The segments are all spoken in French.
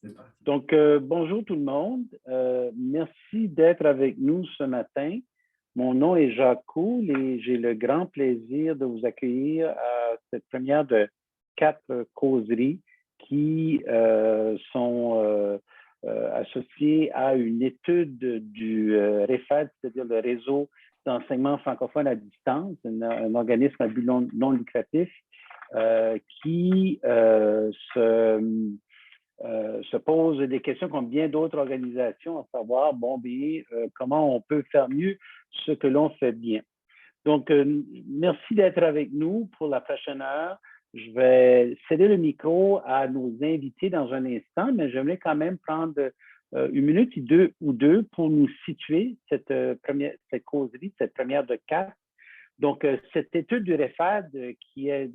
C'est parti. Donc, bonjour tout le monde. Merci d'être avec nous ce matin. Mon nom est Jacques Coul et j'ai le grand plaisir de vous accueillir à cette première de 4 causeries qui sont associées à une étude du REFAD, c'est-à-dire le Réseau d'enseignement francophone à distance, un organisme à but non lucratif qui se pose des questions comme bien d'autres organisations, à savoir, comment on peut faire mieux ce que l'on fait bien. Donc, merci d'être avec nous pour la prochaine heure. Je vais céder le micro à nos invités dans un instant, mais j'aimerais quand même prendre une minute ou deux pour nous situer cette causerie, cette première de 4. Donc, cette étude du REFAD, qui est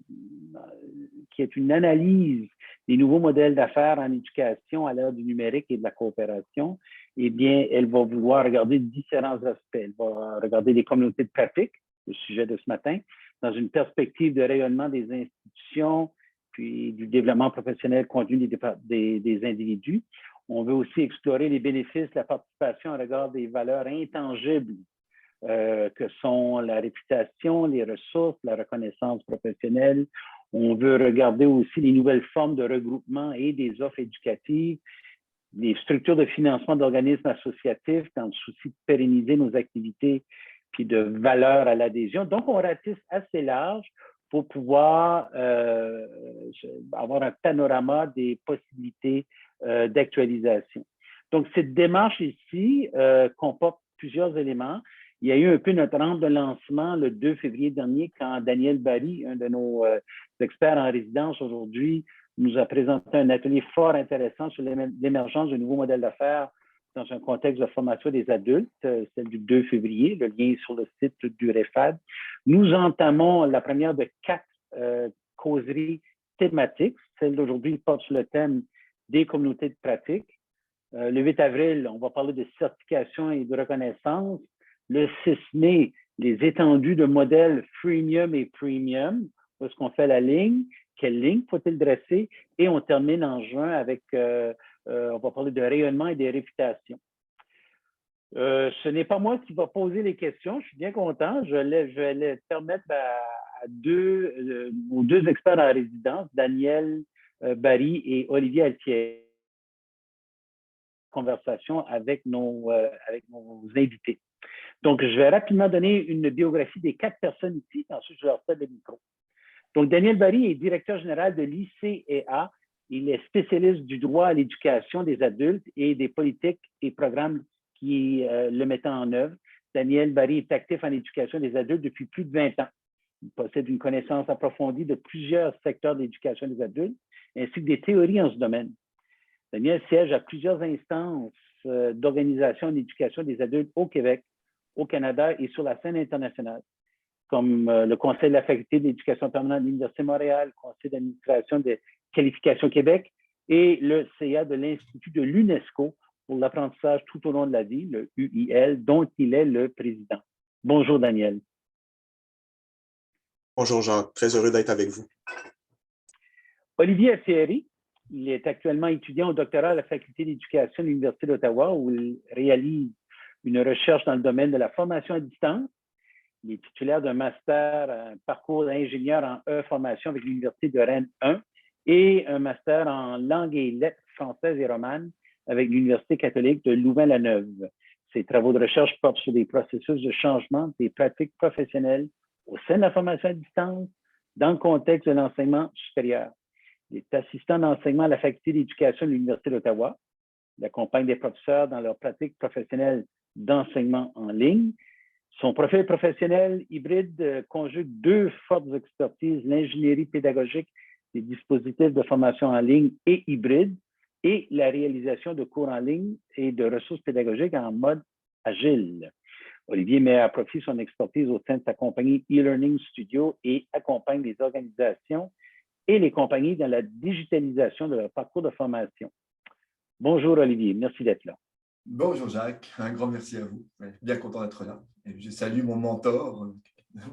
une analyse des nouveaux modèles d'affaires en éducation à l'ère du numérique et de la coopération, eh bien, elle va vouloir regarder différents aspects. Elle va regarder les communautés de pratique, le sujet de ce matin, dans une perspective de rayonnement des institutions, puis du développement professionnel continu des individus. On veut aussi explorer les bénéfices de la participation en regard des valeurs intangibles que sont la réputation, les ressources, la reconnaissance professionnelle. On veut regarder aussi les nouvelles formes de regroupement et des offres éducatives, les structures de financement d'organismes associatifs dans le souci de pérenniser nos activités puis de valeur à l'adhésion. Donc, on ratisse assez large pour pouvoir avoir un panorama des possibilités d'actualisation. Donc, cette démarche ici comporte plusieurs éléments. Il y a eu un peu notre rampe de lancement le 2 février dernier quand Daniel Barry, un de nos experts en résidence aujourd'hui, nous a présenté un atelier fort intéressant sur l'émergence de nouveaux modèles d'affaires dans un contexte de formation des adultes, celle du 2 février, le lien est sur le site du REFAD. Nous entamons la première de 4 causeries thématiques. Celle d'aujourd'hui porte sur le thème des communautés de pratique. Le 8 avril, on va parler de certification et de reconnaissance. Le 6 mai, les étendues de modèles freemium et premium. Où est-ce qu'on fait la ligne? Quelle ligne faut-il dresser? Et on termine en juin avec, on va parler de rayonnement et des réputations. Ce n'est pas moi qui va poser les questions. Je suis bien content. Je vais les permettre aux deux experts en résidence, Daniel Barry et Olivier Altier, conversation avec nos invités. Donc, je vais rapidement donner une biographie des 4 personnes ici, ensuite je leur cède le micro. Donc, Daniel Barry est directeur général de l'ICEA. Il est spécialiste du droit à l'éducation des adultes et des politiques et programmes qui le mettent en œuvre. Daniel Barry est actif en éducation des adultes depuis plus de 20 ans. Il possède une connaissance approfondie de plusieurs secteurs d'éducation des adultes, ainsi que des théories en ce domaine. Daniel siège à plusieurs instances d'organisation d'éducation des adultes au Québec, au Canada et sur la scène internationale, comme le Conseil de la Faculté d'éducation permanente de l'Université de Montréal, le Conseil d'administration de Qualification Québec et le CA de l'Institut de l'UNESCO pour l'apprentissage tout au long de la vie, le UIL, dont il est le président. Bonjour, Daniel. Bonjour, Jean. Très heureux d'être avec vous. Olivier Altieri, il est actuellement étudiant au doctorat à la Faculté d'éducation de l'Université d'Ottawa où il réalise une recherche dans le domaine de la formation à distance. Il est titulaire d'un master, un parcours d'ingénieur en E-formation avec l'Université de Rennes 1 et un master en langue et lettres françaises et romanes avec l'Université catholique de Louvain-la-Neuve. Ses travaux de recherche portent sur des processus de changement des pratiques professionnelles au sein de la formation à distance dans le contexte de l'enseignement supérieur. Il est assistant d'enseignement à la Faculté d'éducation de l'Université d'Ottawa. Il accompagne des professeurs dans leurs pratiques professionnelles d'enseignement en ligne. Son profil professionnel hybride conjugue 2 fortes expertises, l'ingénierie pédagogique des dispositifs de formation en ligne et hybride et la réalisation de cours en ligne et de ressources pédagogiques en mode agile. Olivier met à profit son expertise au sein de sa compagnie e-Learning Studio et accompagne les organisations et les compagnies dans la digitalisation de leur parcours de formation. Bonjour Olivier, merci d'être là. Bonjour Jacques, un grand merci à vous. Bien content d'être là. Et je salue mon mentor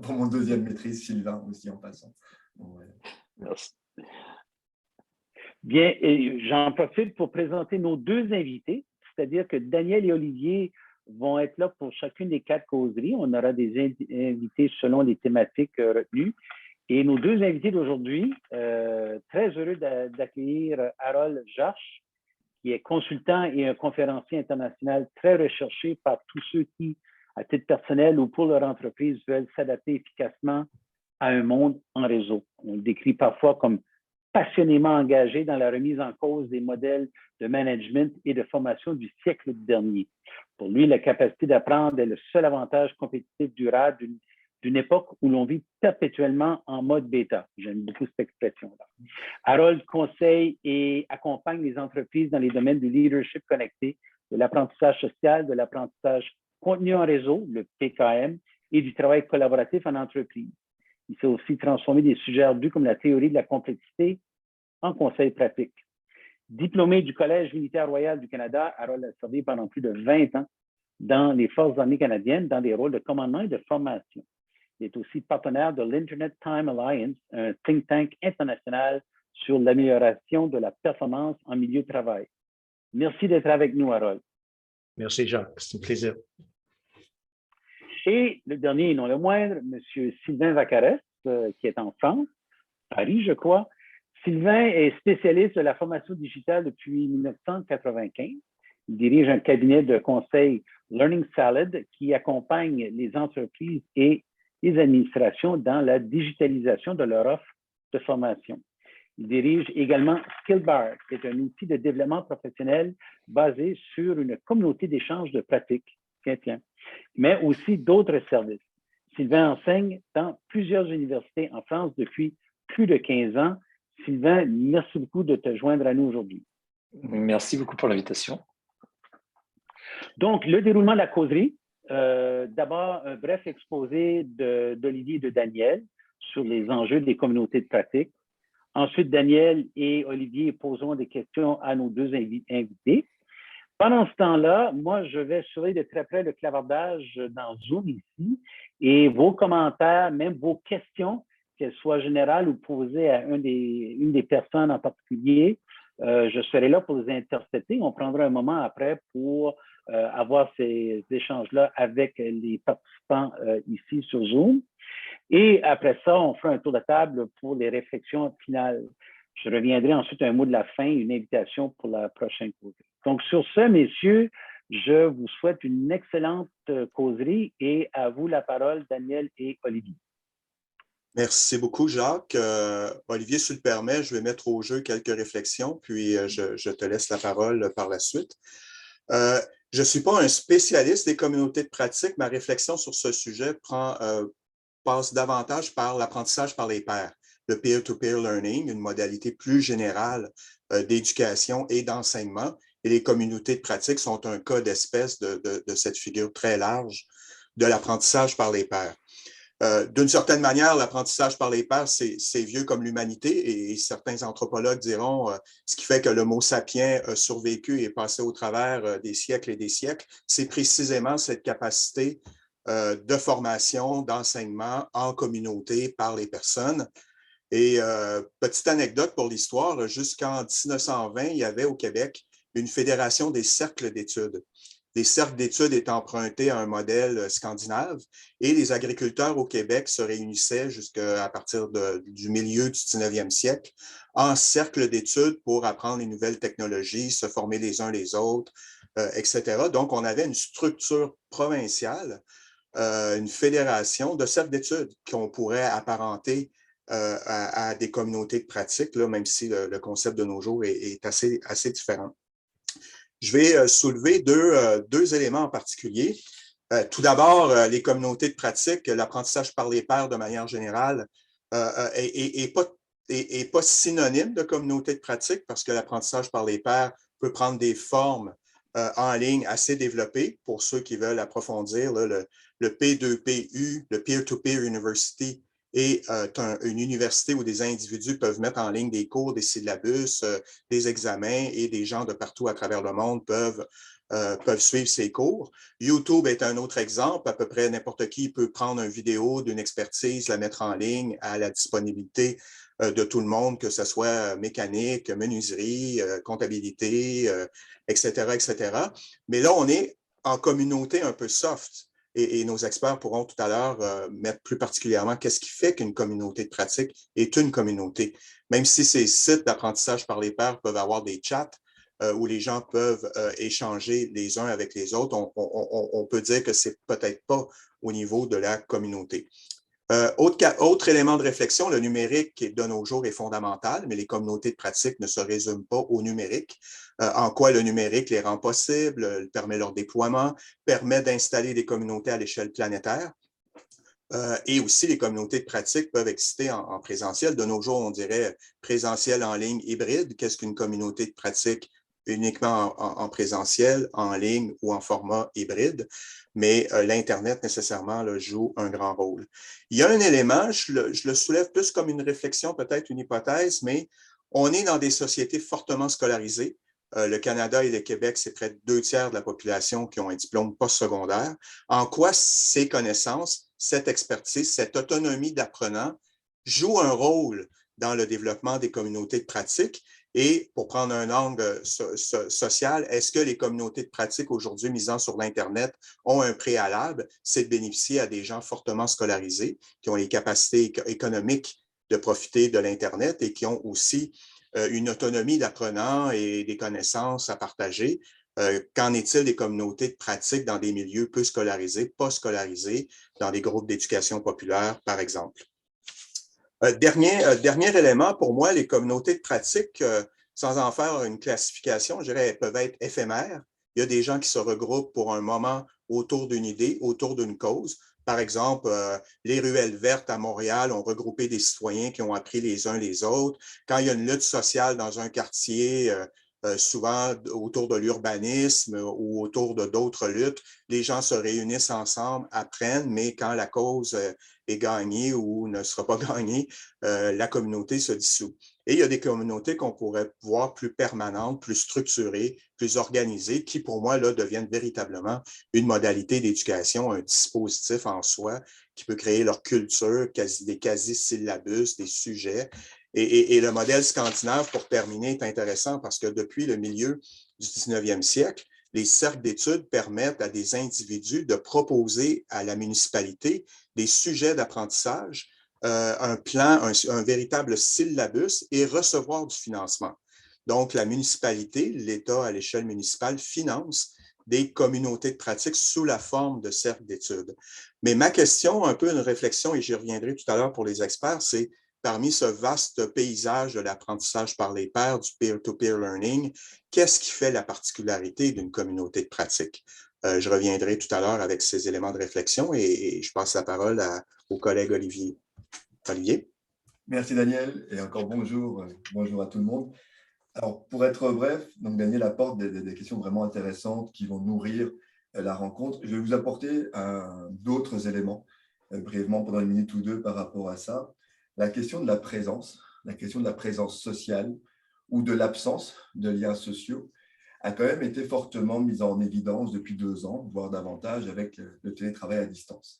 pour mon 2e maîtrise, Sylvain, aussi en passant. Bon, ouais. Merci. Bien, et j'en profite pour présenter nos deux invités, c'est-à-dire que Daniel et Olivier vont être là pour chacune des 4 causeries. On aura des invités selon les thématiques retenues. Et nos deux invités d'aujourd'hui, très heureux d'accueillir Harold Jarche, qui est consultant et un conférencier international très recherché par tous ceux qui, à titre personnel ou pour leur entreprise, veulent s'adapter efficacement à un monde en réseau. On le décrit parfois comme passionnément engagé dans la remise en cause des modèles de management et de formation du siècle dernier. Pour lui, la capacité d'apprendre est le seul avantage compétitif durable d'une époque où l'on vit perpétuellement en mode bêta. J'aime beaucoup cette expression-là. Harold conseille et accompagne les entreprises dans les domaines du leadership connecté, de l'apprentissage social, de l'apprentissage contenu en réseau, le PKM, et du travail collaboratif en entreprise. Il s'est aussi transformé des sujets ardus comme la théorie de la complexité en conseils pratiques. Diplômé du Collège militaire royal du Canada, Harold a servi pendant plus de 20 ans dans les Forces armées canadiennes dans des rôles de commandement et de formation. Il est aussi partenaire de l'Internet Time Alliance, un think tank international sur l'amélioration de la performance en milieu de travail. Merci d'être avec nous, Harold. Merci, Jacques. C'est un plaisir. Et le dernier et non le moindre, M. Sylvain Vaccarès, qui est en France, Paris, je crois. Sylvain est spécialiste de la formation digitale depuis 1995. Il dirige un cabinet de conseil Learning Salad qui accompagne les entreprises et les administrations dans la digitalisation de leur offre de formation. Il dirige également Skillbar, qui est un outil de développement professionnel basé sur une communauté d'échange de pratiques, mais aussi d'autres services. Sylvain enseigne dans plusieurs universités en France depuis plus de 15 ans. Sylvain, merci beaucoup de te joindre à nous aujourd'hui. Merci beaucoup pour l'invitation. Donc, le déroulement de la causerie. D'abord, un bref exposé d'Olivier et de Daniel sur les enjeux des communautés de pratique. Ensuite, Daniel et Olivier poseront des questions à nos deux invités. Pendant ce temps-là, moi, je vais surveiller de très près le clavardage dans Zoom ici et vos commentaires, même vos questions, qu'elles soient générales ou posées à une des personnes en particulier, je serai là pour les intercepter. On prendra un moment après pour avoir ces échanges-là avec les participants ici sur Zoom. Et après ça, on fera un tour de table pour les réflexions finales. Je reviendrai ensuite un mot de la fin, une invitation pour la prochaine causerie. Donc, sur ce, messieurs, je vous souhaite une excellente causerie et à vous la parole, Daniel et Olivier. Merci beaucoup, Jacques. Olivier, si tu le permets, je vais mettre au jeu quelques réflexions, puis je te laisse la parole par la suite. Je ne suis pas un spécialiste des communautés de pratique. Ma réflexion sur ce sujet passe davantage par l'apprentissage par les pairs, le peer-to-peer learning, une modalité plus générale d'éducation et d'enseignement. Et les communautés de pratique sont un cas d'espèce de cette figure très large de l'apprentissage par les pairs. D'une certaine manière, l'apprentissage par les pairs, c'est vieux comme l'humanité et certains anthropologues diront ce qui fait que le mot sapiens a survécu et est passé au travers des siècles et des siècles, c'est précisément cette capacité de formation, d'enseignement en communauté par les personnes. Et petite anecdote pour l'histoire, jusqu'en 1920, il y avait au Québec une fédération des cercles d'études. Les cercles d'études étaient empruntés à un modèle scandinave et les agriculteurs au Québec se réunissaient jusqu'à partir du milieu du 19e siècle en cercles d'études pour apprendre les nouvelles technologies, se former les uns les autres, etc. Donc, on avait une structure provinciale, une fédération de cercles d'études qu'on pourrait apparenter à des communautés de pratique, là, même si le concept de nos jours est assez différent. Je vais soulever deux éléments en particulier. Tout d'abord, les communautés de pratique, l'apprentissage par les pairs de manière générale est pas synonyme de communauté de pratique parce que l'apprentissage par les pairs peut prendre des formes en ligne assez développées pour ceux qui veulent approfondir. Là, le P2PU, le Peer-to-Peer University, est une université où des individus peuvent mettre en ligne des cours, des syllabus, des examens et des gens de partout à travers le monde peuvent peuvent suivre ces cours. YouTube est un autre exemple. À peu près n'importe qui peut prendre une vidéo d'une expertise, la mettre en ligne à la disponibilité de tout le monde, que ce soit mécanique, menuiserie, comptabilité, etc., etc. Mais là, on est en communauté un peu soft. Et nos experts pourront tout à l'heure mettre plus particulièrement qu'est-ce qui fait qu'une communauté de pratique est une communauté. Même si ces sites d'apprentissage par les pairs peuvent avoir des chats où les gens peuvent échanger les uns avec les autres, on peut dire que c'est peut-être pas au niveau de la communauté. Autre élément de réflexion, le numérique de nos jours est fondamental, mais les communautés de pratique ne se résument pas au numérique. En quoi le numérique les rend possibles, permet leur déploiement, permet d'installer des communautés à l'échelle planétaire. Et aussi, les communautés de pratique peuvent exister en présentiel. De nos jours, on dirait présentiel en ligne hybride. Qu'est-ce qu'une communauté de pratique uniquement en présentiel, en ligne ou en format hybride? Mais l'Internet, nécessairement, là, joue un grand rôle. Il y a un élément, je le soulève plus comme une réflexion, peut-être une hypothèse, mais on est dans des sociétés fortement scolarisées. Le Canada et le Québec, c'est près de 2/3 de la population qui ont un diplôme postsecondaire. En quoi ces connaissances, cette expertise, cette autonomie d'apprenant jouent un rôle dans le développement des communautés de pratique? Et pour prendre un angle social, est-ce que les communautés de pratique aujourd'hui misant sur l'Internet ont un préalable? C'est de bénéficier à des gens fortement scolarisés qui ont les capacités économiques de profiter de l'Internet et qui ont aussi une autonomie d'apprenant et des connaissances à partager. Qu'en est-il des communautés de pratique dans des milieux peu scolarisés, pas scolarisés, dans des groupes d'éducation populaire, par exemple? Dernier élément, pour moi, les communautés de pratique, sans en faire une classification, je dirais, elles peuvent être éphémères. Il y a des gens qui se regroupent pour un moment autour d'une idée, autour d'une cause. Par exemple, les ruelles vertes à Montréal ont regroupé des citoyens qui ont appris les uns les autres. Quand il y a une lutte sociale dans un quartier, souvent autour de l'urbanisme ou autour de d'autres luttes, les gens se réunissent ensemble, apprennent, mais quand la cause est gagnée ou ne sera pas gagnée, la communauté se dissout. Et il y a des communautés qu'on pourrait voir plus permanentes, plus structurées, plus organisées, qui pour moi là, deviennent véritablement une modalité d'éducation, un dispositif en soi qui peut créer leur culture, des quasi-syllabus, des sujets. Et le modèle scandinave, pour terminer, est intéressant parce que depuis le milieu du 19e siècle, les cercles d'études permettent à des individus de proposer à la municipalité des sujets d'apprentissage, un plan, un véritable syllabus et recevoir du financement. Donc, la municipalité, l'État à l'échelle municipale finance des communautés de pratique sous la forme de cercles d'études. Mais ma question, un peu une réflexion, et j'y reviendrai tout à l'heure pour les experts, c'est parmi ce vaste paysage de l'apprentissage par les pairs, du peer-to-peer learning, qu'est-ce qui fait la particularité d'une communauté de pratique? Je reviendrai tout à l'heure avec ces éléments de réflexion et je passe la parole au collègue Olivier. Olivier? Merci Daniel et encore bonjour, bonjour à tout le monde. Alors pour être bref, donc Daniel apporte des questions vraiment intéressantes qui vont nourrir la rencontre. Je vais vous apporter d'autres éléments brièvement pendant une minute ou deux par rapport à ça. La question de la présence sociale ou de l'absence de liens sociaux a quand même été fortement mise en évidence depuis 2 ans, voire davantage avec le télétravail à distance.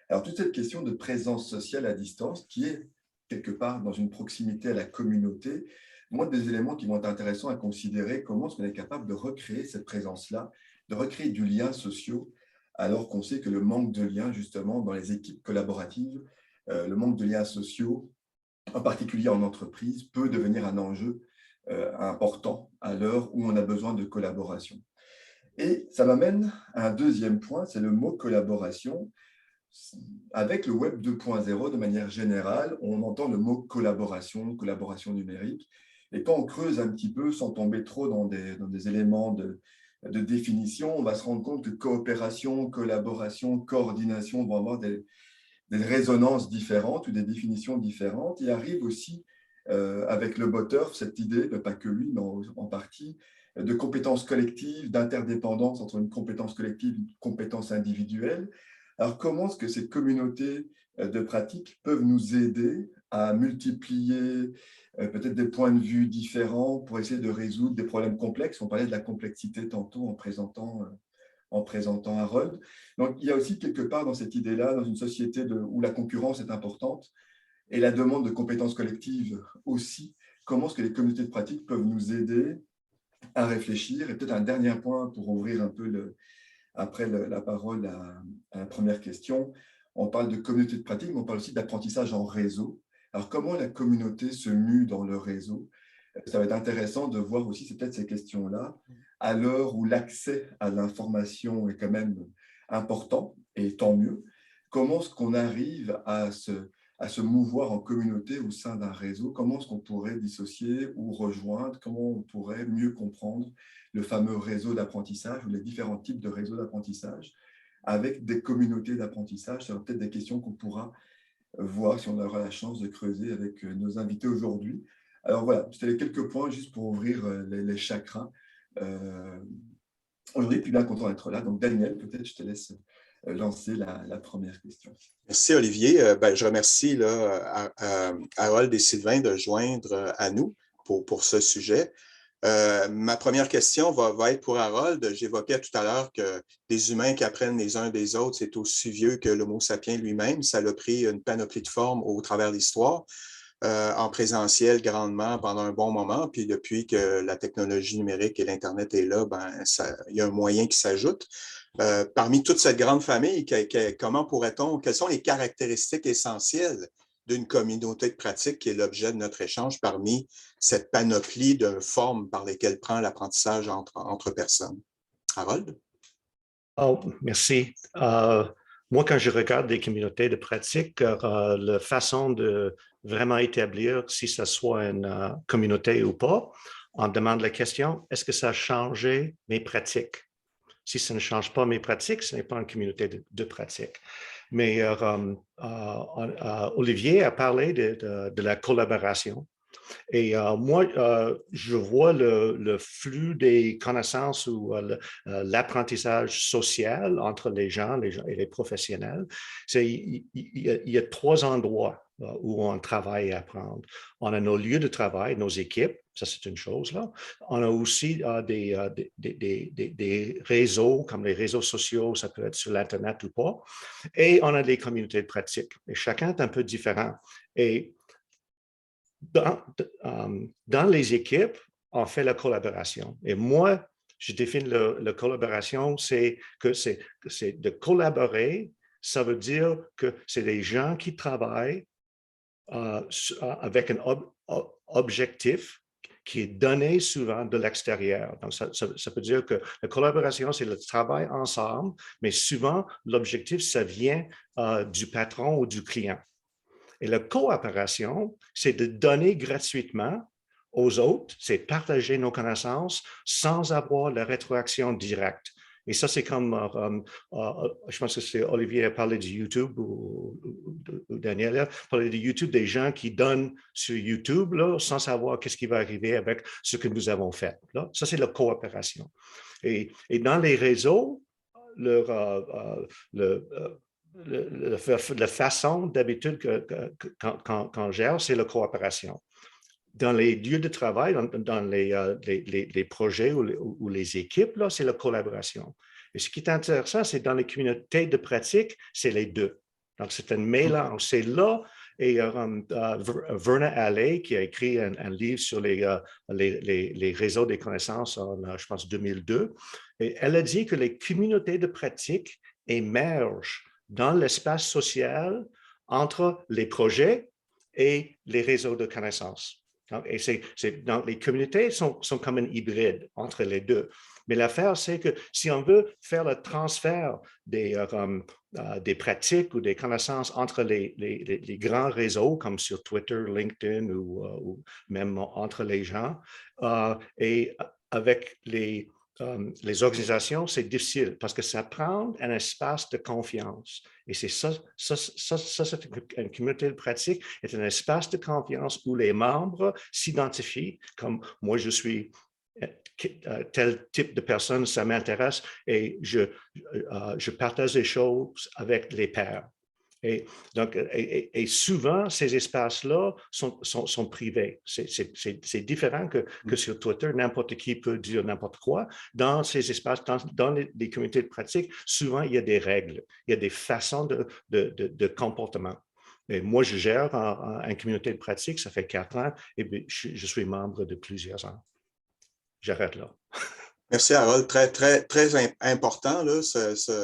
Alors toute cette question de présence sociale à distance qui est quelque part dans une proximité à la communauté, montre des éléments qui vont être intéressants à considérer. Comment est-ce qu'on est capable de recréer cette présence-là, de recréer du lien social, alors qu'on sait que le manque de liens, justement, dans les équipes collaboratives, le manque de liens sociaux, en particulier en entreprise, peut devenir un enjeu important à l'heure où on a besoin de collaboration. Et ça m'amène à un deuxième point, c'est le mot collaboration. Avec le Web 2.0, de manière générale, on entend le mot collaboration, collaboration numérique. Et quand on creuse un petit peu, sans tomber trop dans des éléments de définition, on va se rendre compte que coopération, collaboration, coordination vont avoir des résonances différentes ou des définitions différentes. Il arrive aussi, avec le Botterf, cette idée, pas que lui, mais en partie, de compétences collectives, d'interdépendance entre une compétence collective et une compétence individuelle. Alors, comment est-ce que ces communautés de pratique peuvent nous aider à multiplier peut-être des points de vue différents pour essayer de résoudre des problèmes complexes? On parlait de la complexité tantôt en présentant Harold. Donc, il y a aussi quelque part dans cette idée-là, dans une société où la concurrence est importante et la demande de compétences collectives aussi, comment est-ce que les communautés de pratique peuvent nous aider à réfléchir? Et peut-être un dernier point pour ouvrir un peu après la parole à la première question. On parle de communauté de pratique, mais on parle aussi d'apprentissage en réseau. Alors, comment la communauté se mue dans le réseau? Ça va être intéressant de voir aussi, c'est peut-être ces questions-là, à l'heure où l'accès à l'information est quand même important, et tant mieux. Comment est-ce qu'on arrive à se mouvoir en communauté au sein d'un réseau? Comment est-ce qu'on pourrait dissocier ou rejoindre? Comment on pourrait mieux comprendre le fameux réseau d'apprentissage ou les différents types de réseaux d'apprentissage avec des communautés d'apprentissage? Ce sera peut-être des questions qu'on pourra voir si on aura la chance de creuser avec nos invités aujourd'hui. Alors voilà, c'était les quelques points juste pour ouvrir les chakras aujourd'hui. Puis bien content d'être là. Donc Daniel, peut-être je te laisse lancer la première question. Merci Olivier. Je remercie là, Harold et Sylvain de joindre à nous pour ce sujet. Ma première question va être pour Harold. J'évoquais tout à l'heure que des humains qui apprennent les uns des autres, c'est aussi vieux que l'Homo sapiens lui-même. Ça a pris une panoplie de formes au travers de l'histoire, en présentiel grandement pendant un bon moment. Puis depuis que la technologie numérique et l'Internet est là, il y a un moyen qui s'ajoute. Parmi toute cette grande famille, comment pourrait-on, quelles sont les caractéristiques essentielles d'une communauté de pratique qui est l'objet de notre échange parmi cette panoplie de formes par lesquelles prend l'apprentissage entre personnes? Harold? Oh, merci. Moi, quand je regarde des communautés de pratique, la façon de vraiment établir si ça soit une communauté ou pas, on demande la question, est-ce que ça a changé mes pratiques? Si ça ne change pas mes pratiques, ce n'est pas une communauté de pratique. Mais Olivier a parlé de la collaboration. Et moi, je vois le flux des connaissances ou l'apprentissage social entre les gens et les professionnels. Il y a trois endroits où on travaille et apprendre. On a nos lieux de travail, nos équipes, ça c'est une chose là. On a aussi des réseaux, comme les réseaux sociaux, ça peut être sur l'Internet ou pas. Et on a des communautés de pratique. Et chacun est un peu différent. Et dans les équipes, on fait la collaboration. Et moi, je définis la collaboration, c'est de collaborer, ça veut dire que c'est des gens qui travaillent avec un objectif qui est donné souvent de l'extérieur. Donc, ça peut dire que la collaboration, c'est le travail ensemble, mais souvent, l'objectif, ça vient du patron ou du client. Et la coopération, c'est de donner gratuitement aux autres, c'est partager nos connaissances sans avoir la rétroaction directe. Et ça, c'est comme, je pense que c'est Olivier a parlé du YouTube ou Daniel a parlé de YouTube, des gens qui donnent sur YouTube là, sans savoir qu'est-ce qui va arriver avec ce que nous avons fait. Là. Ça, c'est la coopération. Et dans les réseaux, la façon d'habitude qu'on gère, c'est la coopération. Dans les lieux de travail, dans les projets ou les équipes, là, c'est la collaboration. Et ce qui est intéressant, c'est dans les communautés de pratique, c'est les deux. Donc, c'est un mélange. C'est là, et Verna Allais, qui a écrit un livre sur les réseaux des connaissances en, je pense, 2002, et elle a dit que les communautés de pratique émergent dans l'espace social entre les projets et les réseaux de connaissances. Donc, donc les communautés sont comme un hybride entre les deux. Mais l'affaire, c'est que si on veut faire le transfert des pratiques ou des connaissances entre les grands réseaux, comme sur Twitter, LinkedIn ou même entre les gens, et avec les organisations, c'est difficile parce que ça prend un espace de confiance. Et c'est c'est une communauté de pratique, est un espace de confiance où les membres s'identifient comme moi, je suis tel type de personne, ça m'intéresse et je partage les choses avec les pairs. Et, donc, et souvent, ces espaces-là sont privés. C'est différent que sur Twitter. N'importe qui peut dire n'importe quoi. Dans ces espaces, dans les communautés de pratique, souvent, il y a des règles, il y a des façons de comportement. Et moi, je gère une communauté de pratique, ça fait 4 ans, et je suis membre de plusieurs ans. J'arrête là. Merci, Harold. Très, très, très important. Là,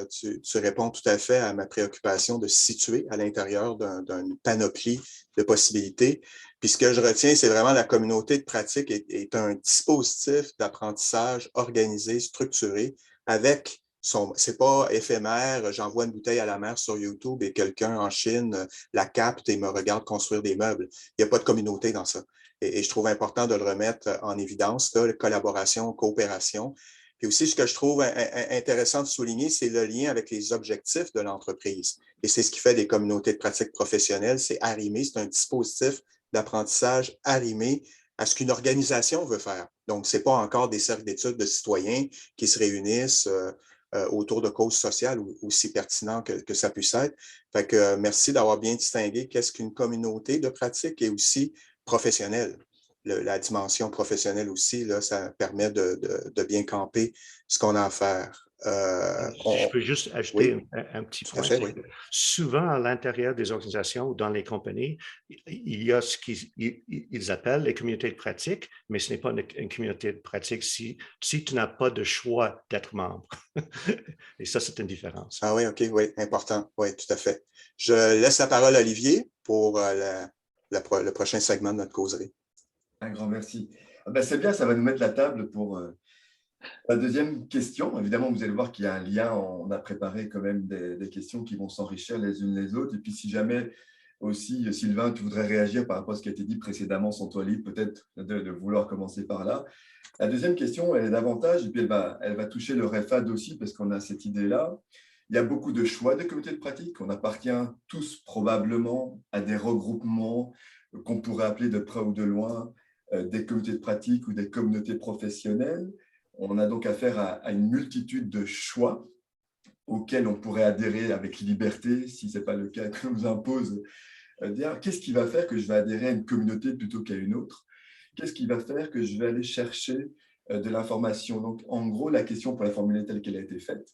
tu réponds tout à fait à ma préoccupation de se situer à l'intérieur d'une panoplie de possibilités. Puis ce que je retiens, c'est vraiment la communauté de pratique est un dispositif d'apprentissage organisé, structuré, avec c'est pas éphémère, j'envoie une bouteille à la mer sur YouTube et quelqu'un en Chine la capte et me regarde construire des meubles. Il n'y a pas de communauté dans ça. Et je trouve important de le remettre en évidence, là, collaboration, coopération. Puis aussi, ce que je trouve intéressant de souligner, c'est le lien avec les objectifs de l'entreprise. Et c'est ce qui fait des communautés de pratique professionnelle. C'est arrimé, c'est un dispositif d'apprentissage arrimé à ce qu'une organisation veut faire. Donc, ce n'est pas encore des cercles d'études de citoyens qui se réunissent autour de causes sociales aussi pertinents que ça puisse être. Fait que merci d'avoir bien distingué qu'est-ce qu'une communauté de pratique et aussi professionnelle. La dimension professionnelle aussi, là, ça permet de bien camper ce qu'on a à faire. Je peux juste ajouter un petit point. Fait, oui. Souvent, à l'intérieur des organisations ou dans les compagnies, il y a ce qu'ils appellent les communautés de pratique, mais ce n'est pas une communauté de pratique si tu n'as pas de choix d'être membre. Et ça, c'est une différence. Ah oui, OK, oui, important. Oui, tout à fait. Je laisse la parole à Olivier pour le prochain segment de notre causerie. Un grand merci. Ben, c'est bien, ça va nous mettre la table pour la deuxième question. Évidemment, vous allez voir qu'il y a un lien. On a préparé quand même des questions qui vont s'enrichir les unes les autres. Et puis, si jamais aussi, Sylvain, tu voudrais réagir par rapport à ce qui a été dit précédemment, sans toi libre, peut-être de vouloir commencer par là. La deuxième question, elle est davantage, et puis elle va toucher le REFAD aussi, parce qu'on a cette idée-là. Il y a beaucoup de choix de comités de pratique. On appartient tous probablement à des regroupements qu'on pourrait appeler de près ou de loin des comités de pratique ou des communautés professionnelles. On a donc affaire à une multitude de choix auxquels on pourrait adhérer avec liberté, si ce n'est pas le cas que nous impose, dire qu'est-ce qui va faire que je vais adhérer à une communauté plutôt qu'à une autre? Qu'est-ce qui va faire que je vais aller chercher de l'information? Donc, en gros, la question, pour la formuler telle qu'elle a été faite,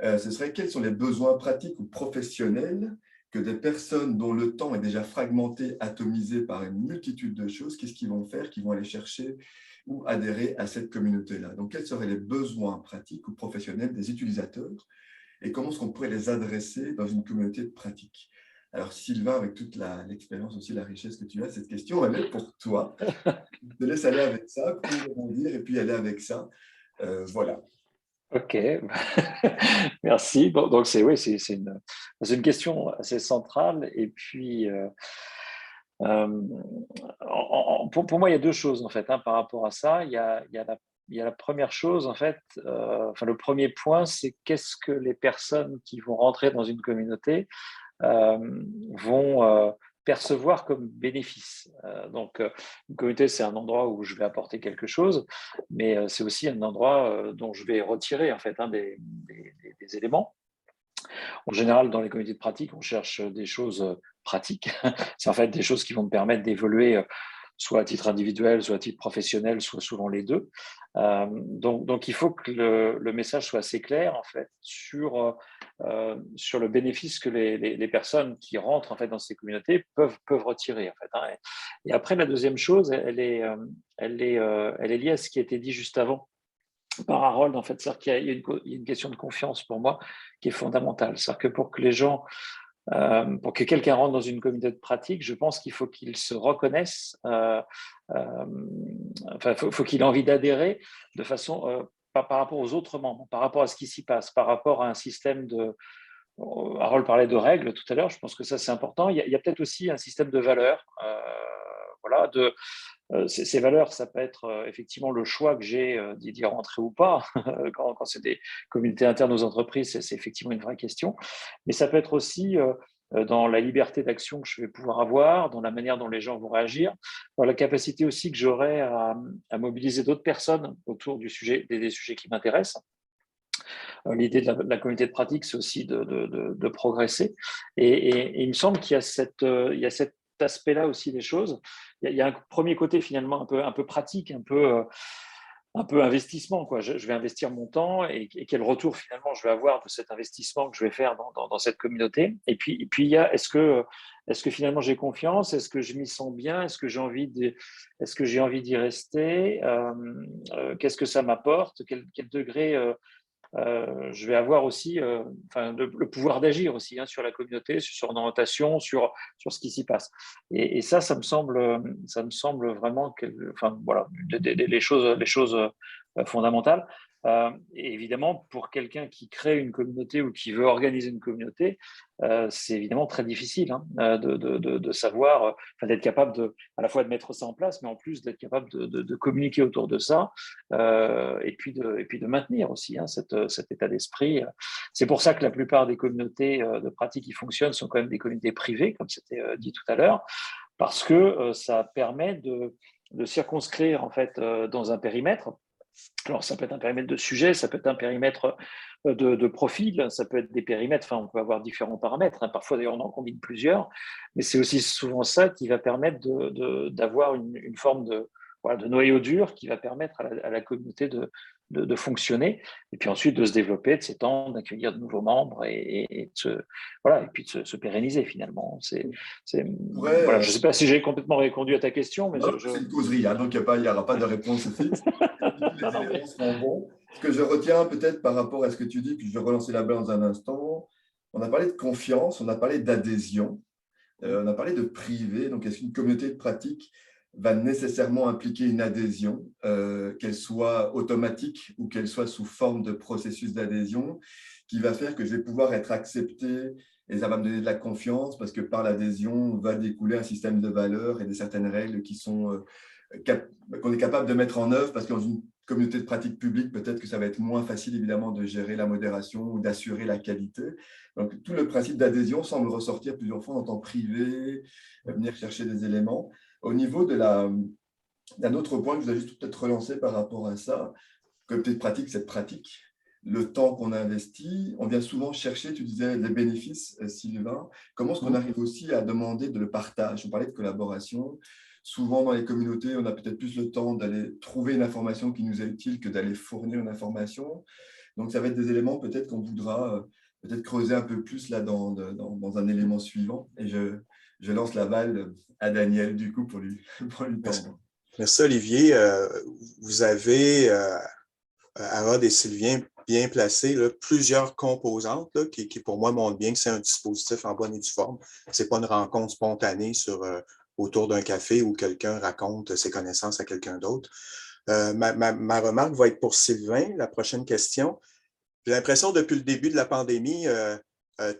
ce serait quels sont les besoins pratiques ou professionnels que des personnes dont le temps est déjà fragmenté, atomisé par une multitude de choses, qu'est-ce qu'ils vont faire, qu'ils vont aller chercher ou adhérer à cette communauté-là. Donc, quels seraient les besoins pratiques ou professionnels des utilisateurs et comment est-ce qu'on pourrait les adresser dans une communauté de pratique? Alors, Sylvain, avec toute l'expérience aussi, la richesse que tu as, cette question, elle est pour toi. Je te laisse aller avec ça, pour rebondir et puis aller avec ça. Voilà. Ok, merci. Bon, donc c'est une question assez centrale. Et puis, pour moi, il y a deux choses en fait par rapport à ça. Il y a la première chose en fait. Le premier point, c'est qu'est-ce que les personnes qui vont rentrer dans une communauté vont percevoir comme bénéfice. Donc, une communauté, c'est un endroit où je vais apporter quelque chose, mais c'est aussi un endroit dont je vais retirer en fait des éléments. En général, dans les communautés de pratique, on cherche des choses pratiques. C'est en fait des choses qui vont me permettre d'évoluer soit à titre individuel, soit à titre professionnel, soit souvent les deux. Donc, il faut que le message soit assez clair en fait sur le bénéfice que les personnes qui rentrent en fait dans ces communautés peuvent retirer en fait. Et après, la deuxième chose, elle est liée à ce qui a été dit juste avant par Harold, en fait, c'est-à-dire qu'il y a une question de confiance pour moi qui est fondamentale. C'est-à-dire que pour que les gens, pour que quelqu'un rentre dans une communauté de pratique, je pense qu'il faut qu'il se reconnaisse, faut qu'il ait envie d'adhérer de façon, pas par rapport aux autres membres, par rapport à ce qui s'y passe, par rapport à un système de… Harold parlait de règles tout à l'heure, je pense que ça c'est important. Il y a peut-être aussi un système de valeurs, voilà, ces valeurs, ça peut être effectivement le choix que j'ai d'y rentrer ou pas. Quand c'est des communautés internes aux entreprises, c'est effectivement une vraie question. Mais ça peut être aussi dans la liberté d'action que je vais pouvoir avoir, dans la manière dont les gens vont réagir, dans la capacité aussi que j'aurai à mobiliser d'autres personnes autour du sujet, des sujets qui m'intéressent. L'idée de la communauté de pratique, c'est aussi de progresser. Et il me semble qu'il y a cet aspect-là aussi des choses. Il y a un premier côté finalement un peu pratique, un peu investissement, quoi. Je vais investir mon temps et quel retour finalement je vais avoir de cet investissement que je vais faire dans cette communauté. Et puis il y a est-ce que finalement j'ai confiance? Est-ce que je m'y sens bien? Est-ce que j'ai envie d'y rester? Qu'est-ce que ça m'apporte? Quel degré je vais avoir aussi le pouvoir d'agir aussi sur la communauté, sur son orientation, sur ce qui s'y passe. Et ça me semble vraiment voilà, les choses fondamentales. Et évidemment, pour quelqu'un qui crée une communauté ou qui veut organiser une communauté, c'est évidemment très difficile de savoir, d'être capable à la fois de mettre ça en place, mais en plus d'être capable de communiquer autour de ça, et puis de maintenir aussi cet état d'esprit. C'est pour ça que la plupart des communautés de pratique qui fonctionnent sont quand même des communautés privées, comme c'était dit tout à l'heure, parce que ça permet de circonscrire en fait dans un périmètre. Alors, ça peut être un périmètre de sujet, ça peut être un périmètre de profil, ça peut être des périmètres, on peut avoir différents paramètres. Parfois, d'ailleurs, on en combine plusieurs, mais c'est aussi souvent ça qui va permettre d'avoir une forme de noyau dur qui va permettre à la communauté de fonctionner, et puis ensuite de se développer, de s'étendre, d'accueillir de nouveaux membres et puis de se pérenniser finalement. Voilà, je ne sais pas si j'ai complètement répondu à ta question, mais c'est une causerie, donc il n'y aura pas de réponse fixe. Les éléments seront bons. Ce que je retiens peut-être par rapport à ce que tu dis, puis je vais relancer la balle dans un instant, on a parlé de confiance, on a parlé d'adhésion, on a parlé de privé. Donc, est-ce qu'une communauté de pratique va nécessairement impliquer une adhésion, qu'elle soit automatique ou qu'elle soit sous forme de processus d'adhésion, qui va faire que je vais pouvoir être accepté et ça va me donner de la confiance parce que par l'adhésion va découler un système de valeurs et de certaines règles qui sont qu'on est capable de mettre en œuvre, parce que dans une communauté de pratique publique, peut-être que ça va être moins facile évidemment de gérer la modération ou d'assurer la qualité. Donc tout le principe d'adhésion semble ressortir plusieurs fois en temps privé, venir chercher des éléments. Au niveau d'un autre point que je voulais juste peut-être relancer par rapport à ça, communauté de pratique, cette pratique, le temps qu'on investit, on vient souvent chercher, tu disais, les bénéfices, Sylvain. Comment est-ce qu'on arrive aussi à demander de le partage? On parlait de collaboration. Souvent, dans les communautés, on a peut-être plus le temps d'aller trouver une information qui nous est utile que d'aller fournir une information. Donc, ça va être des éléments peut-être qu'on voudra peut-être creuser un peu plus là dans un élément suivant. Et je lance la balle à Daniel, du coup, pour lui tendre. Merci, Olivier. Vous avez, Harald et Sylvain, bien placé plusieurs composantes qui, pour moi, montrent bien que c'est un dispositif en bonne et due forme. Ce n'est pas une rencontre spontanée autour d'un café où quelqu'un raconte ses connaissances à quelqu'un d'autre. Ma remarque va être pour Sylvain, la prochaine question. J'ai l'impression depuis le début de la pandémie,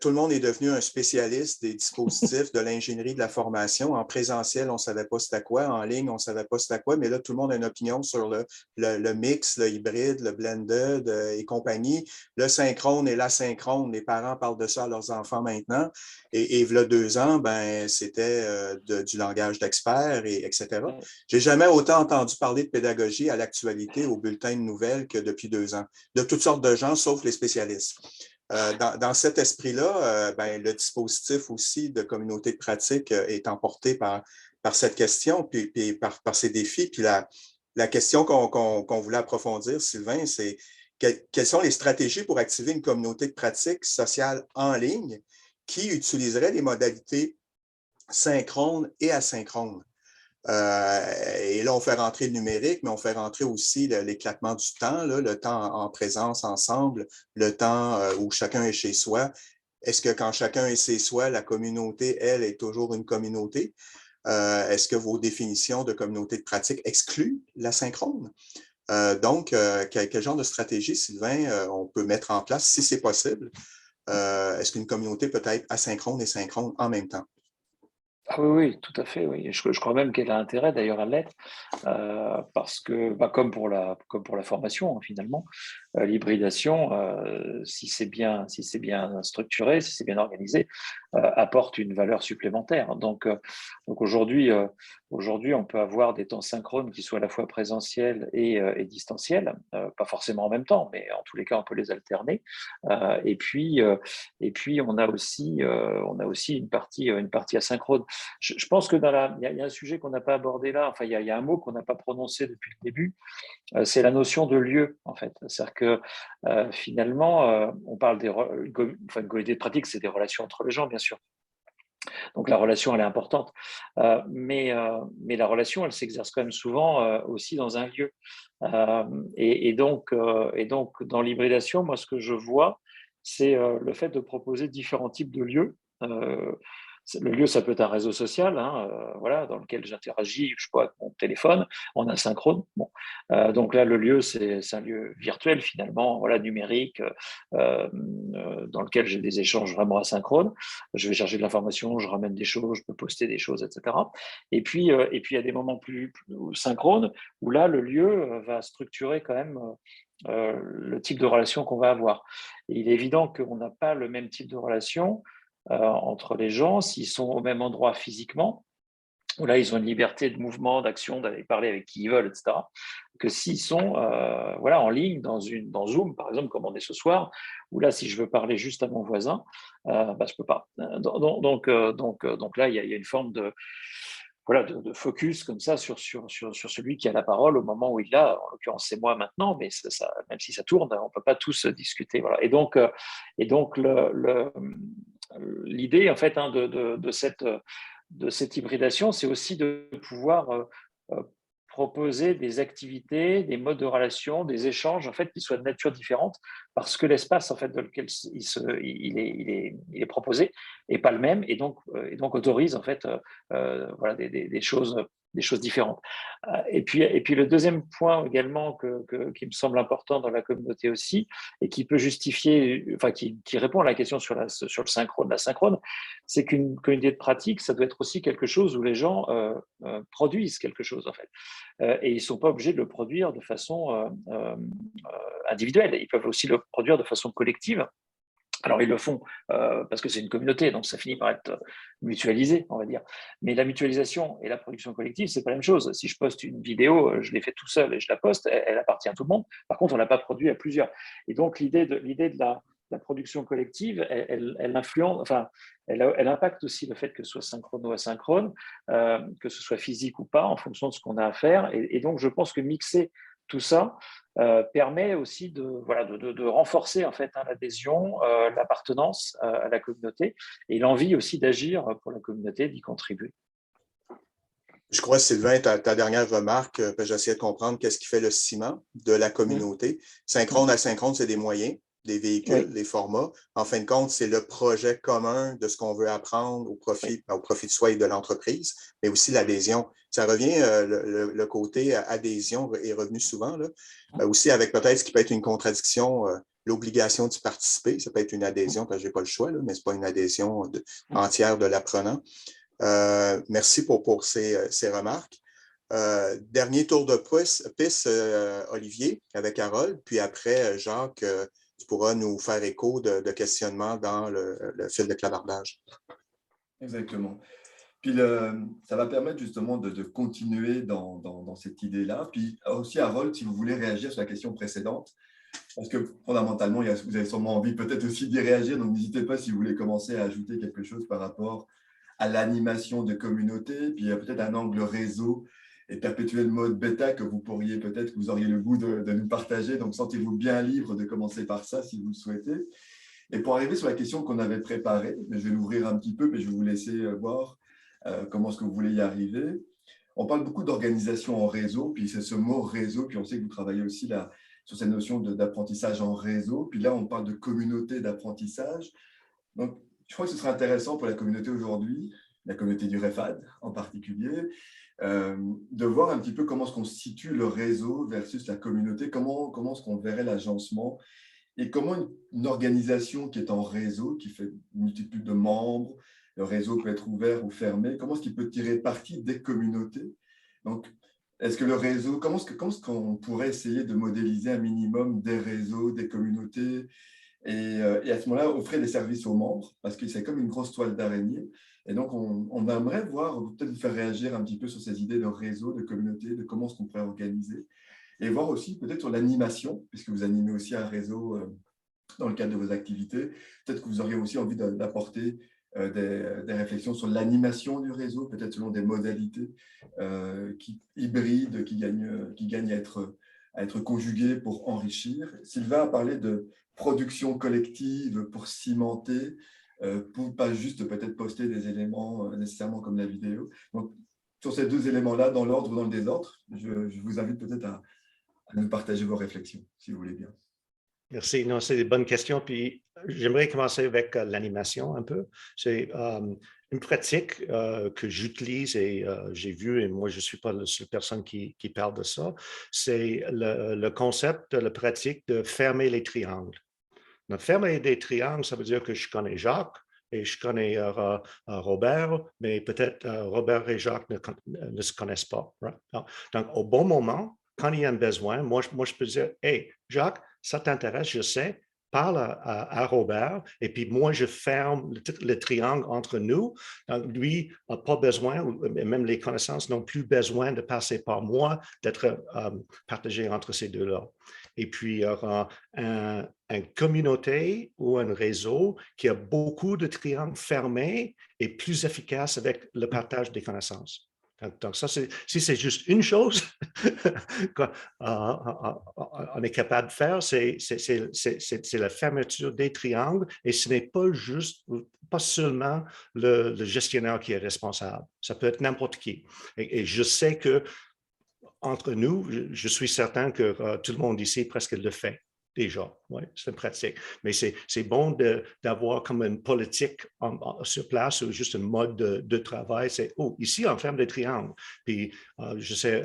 tout le monde est devenu un spécialiste des dispositifs, de l'ingénierie, de la formation. En présentiel, on ne savait pas c'était quoi. En ligne, on ne savait pas c'était quoi. Mais là, tout le monde a une opinion sur le mix, le hybride, le blended et compagnie. Le synchrone et l'asynchrone, les parents parlent de ça à leurs enfants maintenant. Et il y a 2 ans, c'était du langage d'experts, etc. Je n'ai jamais autant entendu parler de pédagogie à l'actualité, au bulletin de nouvelles que depuis 2 ans. De toutes sortes de gens, sauf les spécialistes. Dans cet esprit-là, le dispositif aussi de communauté de pratique est emporté par cette question, puis par ces défis. Puis la question qu'on voulait approfondir, Sylvain, c'est quelles sont les stratégies pour activer une communauté de pratique sociale en ligne qui utiliserait les modalités synchrones et asynchrones? Et là, on fait rentrer le numérique, mais on fait rentrer aussi l'éclatement du temps, le temps en présence ensemble, le temps où chacun est chez soi. Est-ce que quand chacun est chez soi, la communauté, elle, est toujours une communauté? Est-ce que vos définitions de communauté de pratique excluent l'asynchrone? Donc, quel genre de stratégie, Sylvain, on peut mettre en place si c'est possible? Est-ce qu'une communauté peut être asynchrone et synchrone en même temps? Ah oui, tout à fait, oui. Je crois même qu'elle a intérêt d'ailleurs à l'être, parce que, comme pour la formation finalement, l'hybridation, si c'est bien structuré, si c'est bien organisé, apporte une valeur supplémentaire. Donc aujourd'hui, on peut avoir des temps synchrones qui soient à la fois présentiels et distanciels, pas forcément en même temps, mais en tous les cas, on peut les alterner. Et puis, on a aussi une partie asynchrone. Je pense que il y a un sujet qu'on n'a pas abordé là. Enfin, il y a un mot qu'on n'a pas prononcé depuis le début. C'est la notion de lieu, en fait. C'est-à-dire que finalement, on parle une communauté de pratique, c'est des relations entre les gens, bien sûr. Donc la relation, elle est importante. Mais la relation, elle s'exerce quand même souvent aussi dans un lieu. Et donc, dans l'hybridation, moi, ce que je vois, c'est le fait de proposer différents types de lieux. Le lieu, ça peut être un réseau social, hein, voilà, dans lequel j'interagis, je sais pas, avec mon téléphone, en asynchrone. Bon. Donc là, le lieu, c'est un lieu virtuel, finalement, voilà, numérique, dans lequel j'ai des échanges vraiment asynchrones. Je vais chercher de l'information, je ramène des choses, je peux poster des choses, etc. Et puis, il y a des moments plus synchrones où là, le lieu va structurer quand même le type de relation qu'on va avoir. Et il est évident qu'on n'a pas le même type de relation entre les gens s'ils sont au même endroit physiquement, où là, ils ont une liberté de mouvement, d'action, d'aller parler avec qui ils veulent, etc., que s'ils sont voilà, en ligne, dans Zoom, par exemple, comme on est ce soir, où là, si je veux parler juste à mon voisin, bah, je ne peux pas. Donc là, il y a une forme de, voilà, de focus comme ça sur celui qui a la parole au moment où il l'a. En l'occurrence, c'est moi maintenant, mais même si ça tourne, on ne peut pas tous discuter. Voilà. Et donc l'idée, en fait, hein, de cette hybridation, c'est aussi de pouvoir proposer des activités, des modes de relation, des échanges, en fait, qui soient de nature différente, parce que l'espace, en fait, dans lequel il est proposé n'est pas le même, et donc autorise, en fait, voilà, des choses différentes. Et puis le deuxième point également qui me semble important dans la communauté aussi, et qui peut justifier, enfin, qui répond à la question sur le synchrone, l'asynchrone, c'est qu'une communauté de pratique, ça doit être aussi quelque chose où les gens produisent quelque chose, en fait. Et ils ne sont pas obligés de le produire de façon individuelle. Ils peuvent aussi le produire de façon collective. Alors, ils le font parce que c'est une communauté, donc ça finit par être mutualisé, on va dire. Mais la mutualisation et la production collective, c'est pas la même chose. Si je poste une vidéo, je l'ai fait tout seul et je la poste, elle appartient à tout le monde. Par contre, on l'a pas produit à plusieurs. Et donc, l'idée de la production collective, elle influence, enfin, elle impacte aussi le fait que ce soit synchrone ou asynchrone, que ce soit physique ou pas, en fonction de ce qu'on a à faire. Et donc, je pense que mixer tout ça permet aussi de renforcer, en fait, hein, l'adhésion, l'appartenance à la communauté et l'envie aussi d'agir pour la communauté, d'y contribuer. Je crois, Sylvain, ta dernière remarque, j'essayais de comprendre qu'est-ce qui fait le ciment de la communauté. Synchrone, asynchrone, c'est des moyens, des véhicules, des formats. En fin de compte, c'est le projet commun de ce qu'on veut apprendre au profit de soi et de l'entreprise, mais aussi l'adhésion. Ça revient, le côté adhésion est revenu souvent, là. Aussi avec peut-être ce qui peut être une contradiction, l'obligation d'y participer. Ça peut être une adhésion, parce que je n'ai pas le choix, là, mais ce n'est pas une adhésion entière de l'apprenant. Merci pour ces remarques. Dernier tour de piste, Olivier, avec Harold, puis après, Jacques, tu pourras nous faire écho de questionnements dans le fil de clavardage. Exactement. Puis ça va permettre justement de continuer dans cette idée-là. Puis aussi, Harold, si vous voulez réagir sur la question précédente, parce que fondamentalement, vous avez sûrement envie peut-être aussi d'y réagir, donc n'hésitez pas si vous voulez commencer à ajouter quelque chose par rapport à l'animation de communauté, puis il y a peut-être un angle réseau et perpétuel mode bêta que vous pourriez peut-être, que vous auriez le goût de nous partager. Donc, sentez-vous bien libre de commencer par ça si vous le souhaitez. Et pour arriver sur la question qu'on avait préparée, mais je vais l'ouvrir un petit peu, mais je vais vous laisser voir comment est-ce que vous voulez y arriver. On parle beaucoup d'organisation en réseau, puis c'est ce mot réseau, puis on sait que vous travaillez aussi là, sur cette notion d'apprentissage en réseau. Puis là, on parle de communauté d'apprentissage. Donc, je crois que ce serait intéressant pour la communauté aujourd'hui, la communauté du REFAD en particulier, de voir un petit peu comment est-ce qu'on situe le réseau versus la communauté, comment est-ce qu'on verrait l'agencement et comment une organisation qui est en réseau, qui fait une multitude de membres, le réseau peut être ouvert ou fermé, comment est-ce qu'il peut tirer parti des communautés. Donc, Est-ce que le réseau, comment est-ce qu'on pourrait essayer de modéliser un minimum des réseaux, des communautés et à ce moment-là, offrir des services aux membres parce que c'est comme une grosse toile d'araignée. Et donc, on aimerait voir, peut-être vous faire réagir un petit peu sur ces idées de réseau, de communauté, de comment est-ce qu'on pourrait organiser et voir aussi peut-être sur l'animation, puisque vous animez aussi un réseau dans le cadre de vos activités. Peut-être que vous auriez aussi envie d'apporter des réflexions sur l'animation du réseau, peut-être selon des modalités hybrides qui gagnent à être conjuguées pour enrichir. Sylvain a parlé de production collective pour cimenter, pour pas juste peut-être poster des éléments nécessairement comme la vidéo. Donc, sur ces deux éléments-là, dans l'ordre ou dans le désordre, je vous invite peut-être à nous partager vos réflexions, si vous voulez bien. Merci. Non, c'est des bonnes questions. Puis j'aimerais commencer avec l'animation un peu. C'est une pratique que j'utilise et j'ai vu, et moi je ne suis pas la seule personne qui parle de ça, c'est le concept, la pratique de fermer les triangles. Donc, fermer des triangles, ça veut dire que je connais Jacques et je connais Robert, mais peut-être Robert et Jacques ne se connaissent pas. Right? Donc, au bon moment, quand il y a un besoin, moi je peux dire, hey, Jacques, ça t'intéresse, je sais, parle à Robert, et puis moi, je ferme le triangle entre nous. Donc, lui n'a pas besoin, même les connaissances n'ont plus besoin de passer par moi, d'être partagées entre ces deux-là. Et puis, il y aura une communauté ou un réseau qui a beaucoup de triangles fermés et plus efficace avec le partage des connaissances. Donc ça, si c'est juste une chose qu'on est capable de faire, c'est la fermeture des triangles et ce n'est pas seulement le gestionnaire qui est responsable. Ça peut être n'importe qui. Et je sais que entre nous, je suis certain que tout le monde ici presque le fait déjà. Oui, c'est une pratique. Mais c'est bon d'avoir comme une politique sur place ou juste un mode de travail. C'est, ici, on ferme des triangles. Puis, je sais,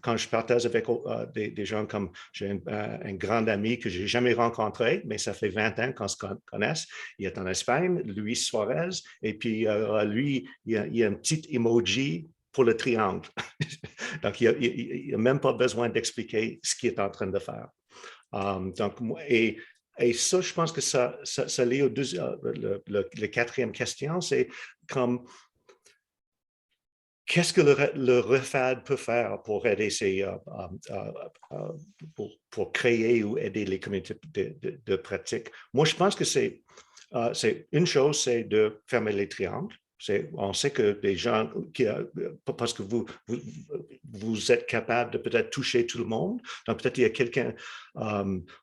quand je partage avec des gens comme, j'ai un grand ami que je n'ai jamais rencontré, mais ça fait 20 ans qu'on se connaisse. Il est en Espagne, Luis Suarez, et puis lui, il y a un petit emoji pour le triangle. Donc, il n'y a même pas besoin d'expliquer ce qu'il est en train de faire. Et ça, je pense que ça lie au le quatrième question, c'est comme qu'est-ce que le REFAD peut faire pour aider pour créer ou aider les communautés de pratique? Moi, je pense que c'est une chose, c'est de fermer les triangles. On sait que des gens, parce que vous êtes capable de peut-être toucher tout le monde, donc peut-être il y a quelqu'un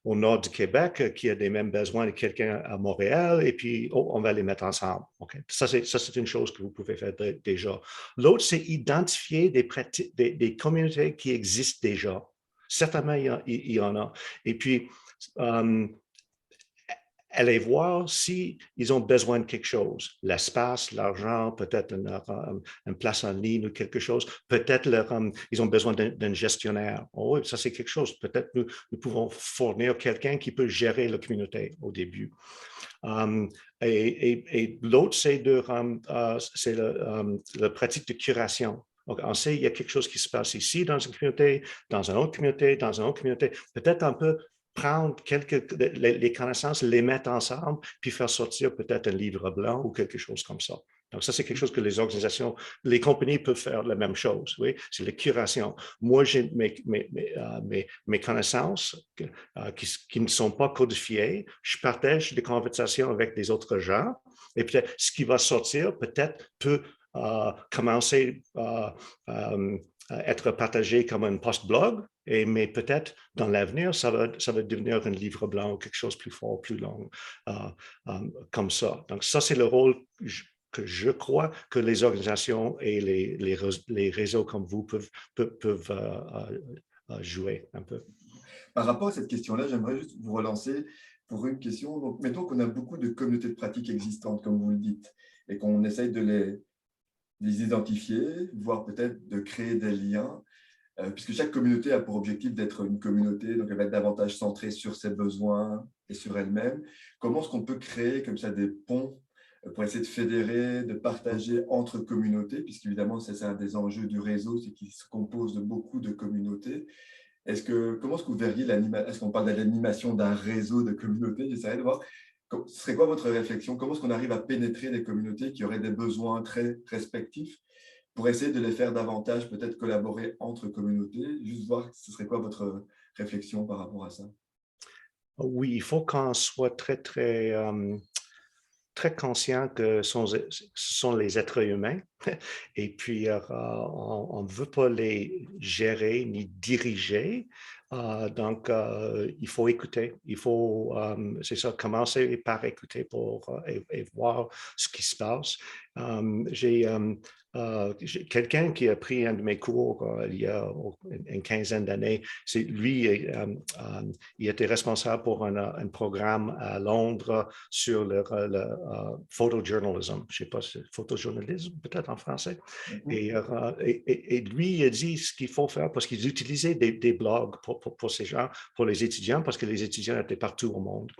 au nord du Québec qui a des mêmes besoins que quelqu'un à Montréal, et puis on va les mettre ensemble. Okay? Ça, c'est une chose que vous pouvez faire déjà. L'autre, c'est identifier des communautés qui existent déjà. Certainement, il y en a. Et puis, aller voir s'ils ont besoin de quelque chose, l'espace, l'argent, peut-être une place en ligne ou quelque chose, peut-être ils ont besoin d'un gestionnaire. Oh, ça c'est quelque chose, peut-être nous pouvons fournir quelqu'un qui peut gérer la communauté au début. Et l'autre, c'est la pratique de curation. Donc, on sait qu'il y a quelque chose qui se passe ici dans une communauté, dans une autre communauté, dans une autre communauté. Peut-être on peut prendre les connaissances, les mettre ensemble, puis faire sortir peut-être un livre blanc ou quelque chose comme ça. Donc, ça, c'est quelque chose que les organisations, les compagnies peuvent faire la même chose, oui, c'est la curation. Moi, j'ai mes connaissances qui ne sont pas codifiées, je partage des conversations avec des autres gens, et peut-être ce qui va sortir peut-être peut commencer à être partagé comme un post-blog, mais peut-être dans l'avenir, ça va devenir un livre blanc ou quelque chose de plus fort, plus long, comme ça. Donc, ça, c'est le rôle que je crois que les organisations et les réseaux comme vous peuvent jouer un peu. Par rapport à cette question-là, j'aimerais juste vous relancer pour une question. Donc, mettons qu'on a beaucoup de communautés de pratiques existantes, comme vous le dites, et qu'on essaye de les identifier, voire peut-être de créer des liens, puisque chaque communauté a pour objectif d'être une communauté, donc elle va être davantage centrée sur ses besoins et sur elle-même. Comment est-ce qu'on peut créer comme ça des ponts pour essayer de fédérer, de partager entre communautés, puisqu'évidemment, c'est un des enjeux du réseau, c'est qu'il se compose de beaucoup de communautés. Comment est-ce que vous verriez l'animation? Est-ce qu'on parle de l'animation d'un réseau de communautés? J'essaierai de voir, ce serait quoi votre réflexion? Comment est-ce qu'on arrive à pénétrer des communautés qui auraient des besoins très respectifs pour essayer de les faire davantage peut-être collaborer entre communautés? Juste voir, ce serait quoi votre réflexion par rapport à ça? Oui, il faut qu'on soit très conscient que ce sont les êtres humains et puis on ne veut pas les gérer ni diriger. Donc, il faut écouter. Il faut, c'est ça, commencer par écouter et voir ce qui se passe. J'ai quelqu'un qui a pris un de mes cours il y a une quinzaine d'années. Lui, il était responsable pour un programme à Londres sur le photojournalism. Je ne sais pas si c'est photojournalisme, peut-être en français. Et lui, il a dit ce qu'il faut faire parce qu'ils utilisaient des blogs pour ces gens, pour les étudiants, parce que les étudiants étaient partout au monde.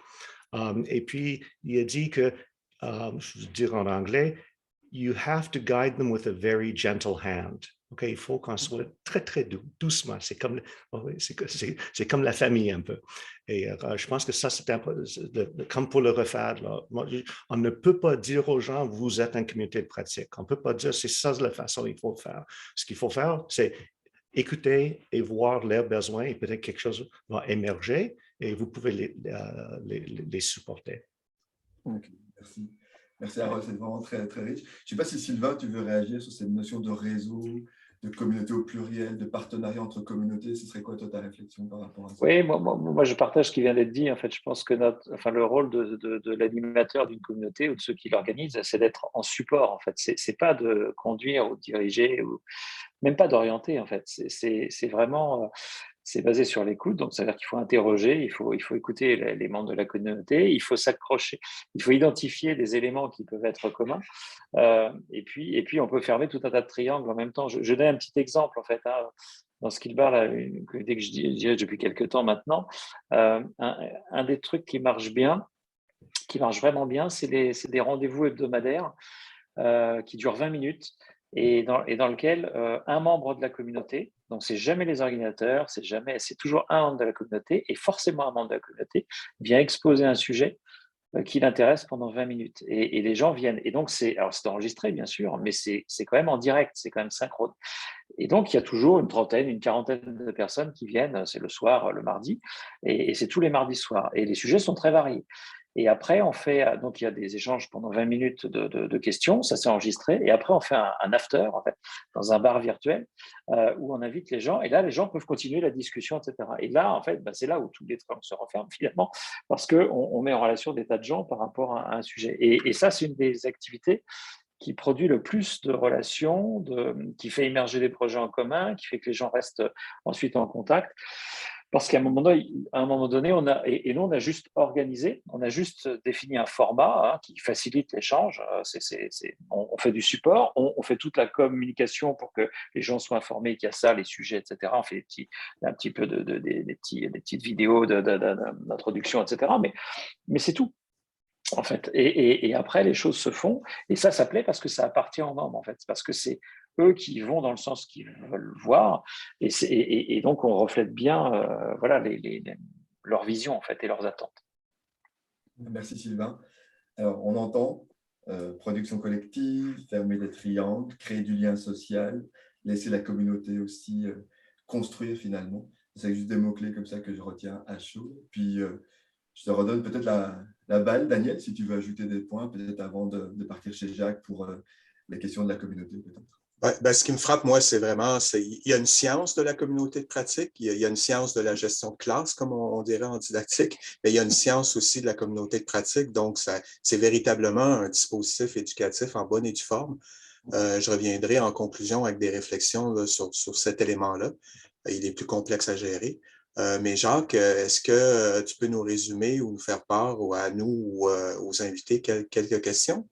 Et puis, il a dit que, je veux dire en anglais, you have to guide them with a very gentle hand. Okay, il faut qu'on soit très, très doucement. C'est comme la famille un peu. Et je pense que ça, c'est comme pour le refaire. Là, on ne peut pas dire aux gens, vous êtes une communauté de pratique. On ne peut pas dire, c'est ça la façon qu'il faut faire. Ce qu'il faut faire, c'est écouter et voir leurs besoins et peut-être quelque chose va émerger et vous pouvez les supporter. Ok, merci. Merci Harold, c'est vraiment très, très riche. Je ne sais pas si Sylvain, tu veux réagir sur cette notion de réseau, de communauté au pluriel, de partenariat entre communautés. Ce serait quoi toi ta réflexion par rapport à ça? Oui, moi, je partage ce qui vient d'être dit. En fait, je pense que le rôle de l'animateur d'une communauté ou de ceux qui l'organisent, c'est d'être en support. En fait, c'est pas de conduire ou de diriger ou même pas d'orienter. En fait, c'est vraiment c'est basé sur l'écoute. Donc, ça veut dire qu'il faut interroger, il faut écouter les membres de la communauté, il faut s'accrocher, il faut identifier des éléments qui peuvent être communs. Et puis, on peut fermer tout un tas de triangles en même temps. Je donne un petit exemple, en fait, hein, dans Skillbar, là, dès que je dirais depuis quelques temps maintenant, un des trucs qui marche bien, qui marche vraiment bien, c'est des rendez-vous hebdomadaires qui durent 20 minutes et dans lequel un membre de la communauté, donc c'est jamais les organisateurs, c'est toujours un membre de la communauté et forcément un membre de la communauté vient exposer un sujet qui l'intéresse pendant 20 minutes. Et les gens viennent. Et donc, c'est enregistré, bien sûr, mais c'est quand même en direct, c'est quand même synchrone. Et donc, il y a toujours une trentaine, une quarantaine de personnes qui viennent, c'est le soir, le mardi, et c'est tous les mardis soirs. Et les sujets sont très variés. Et après, donc il y a des échanges pendant 20 minutes de questions, ça s'est enregistré. Et après, on fait un after, en fait, dans un bar virtuel, où on invite les gens. Et là, les gens peuvent continuer la discussion, etc. Et là, en fait, c'est là où tous les triangles se referment, finalement, parce qu'on met en relation des tas de gens par rapport à un sujet. Et ça, c'est une des activités qui produit le plus de relations, qui fait émerger des projets en commun, qui fait que les gens restent ensuite en contact. Parce qu'à un moment donné, nous, on a juste organisé, on a juste défini un format qui facilite l'échange. On fait du support, on fait toute la communication pour que les gens soient informés qu'il y a ça, les sujets, etc. On fait un petit peu des petites vidéos d'introduction, etc. Mais c'est tout. En fait, et après les choses se font, et ça plaît parce que ça appartient aux membres, en fait, parce que c'est eux qui vont dans le sens qu'ils veulent voir, et donc on reflète bien, voilà, leur vision en fait et leurs attentes. Merci Sylvain. Alors on entend production collective, fermer des triangles, créer du lien social, laisser la communauté aussi construire finalement. C'est juste des mots-clés comme ça que je retiens à chaud. Puis je te redonne peut-être la balle, Daniel, si tu veux ajouter des points, peut-être avant de partir chez Jacques pour les questions de la communauté, peut-être. Ouais, ce qui me frappe, moi, c'est vraiment, il y a une science de la communauté de pratique, il y a une science de la gestion de classe, comme on dirait en didactique, mais il y a une science aussi de la communauté de pratique, donc c'est véritablement un dispositif éducatif en bonne et due forme. Je reviendrai en conclusion avec des réflexions là, sur cet élément-là. Il est plus complexe à gérer. Mais Jacques, est-ce que tu peux nous résumer ou nous faire part ou à nous ou aux invités quelques questions?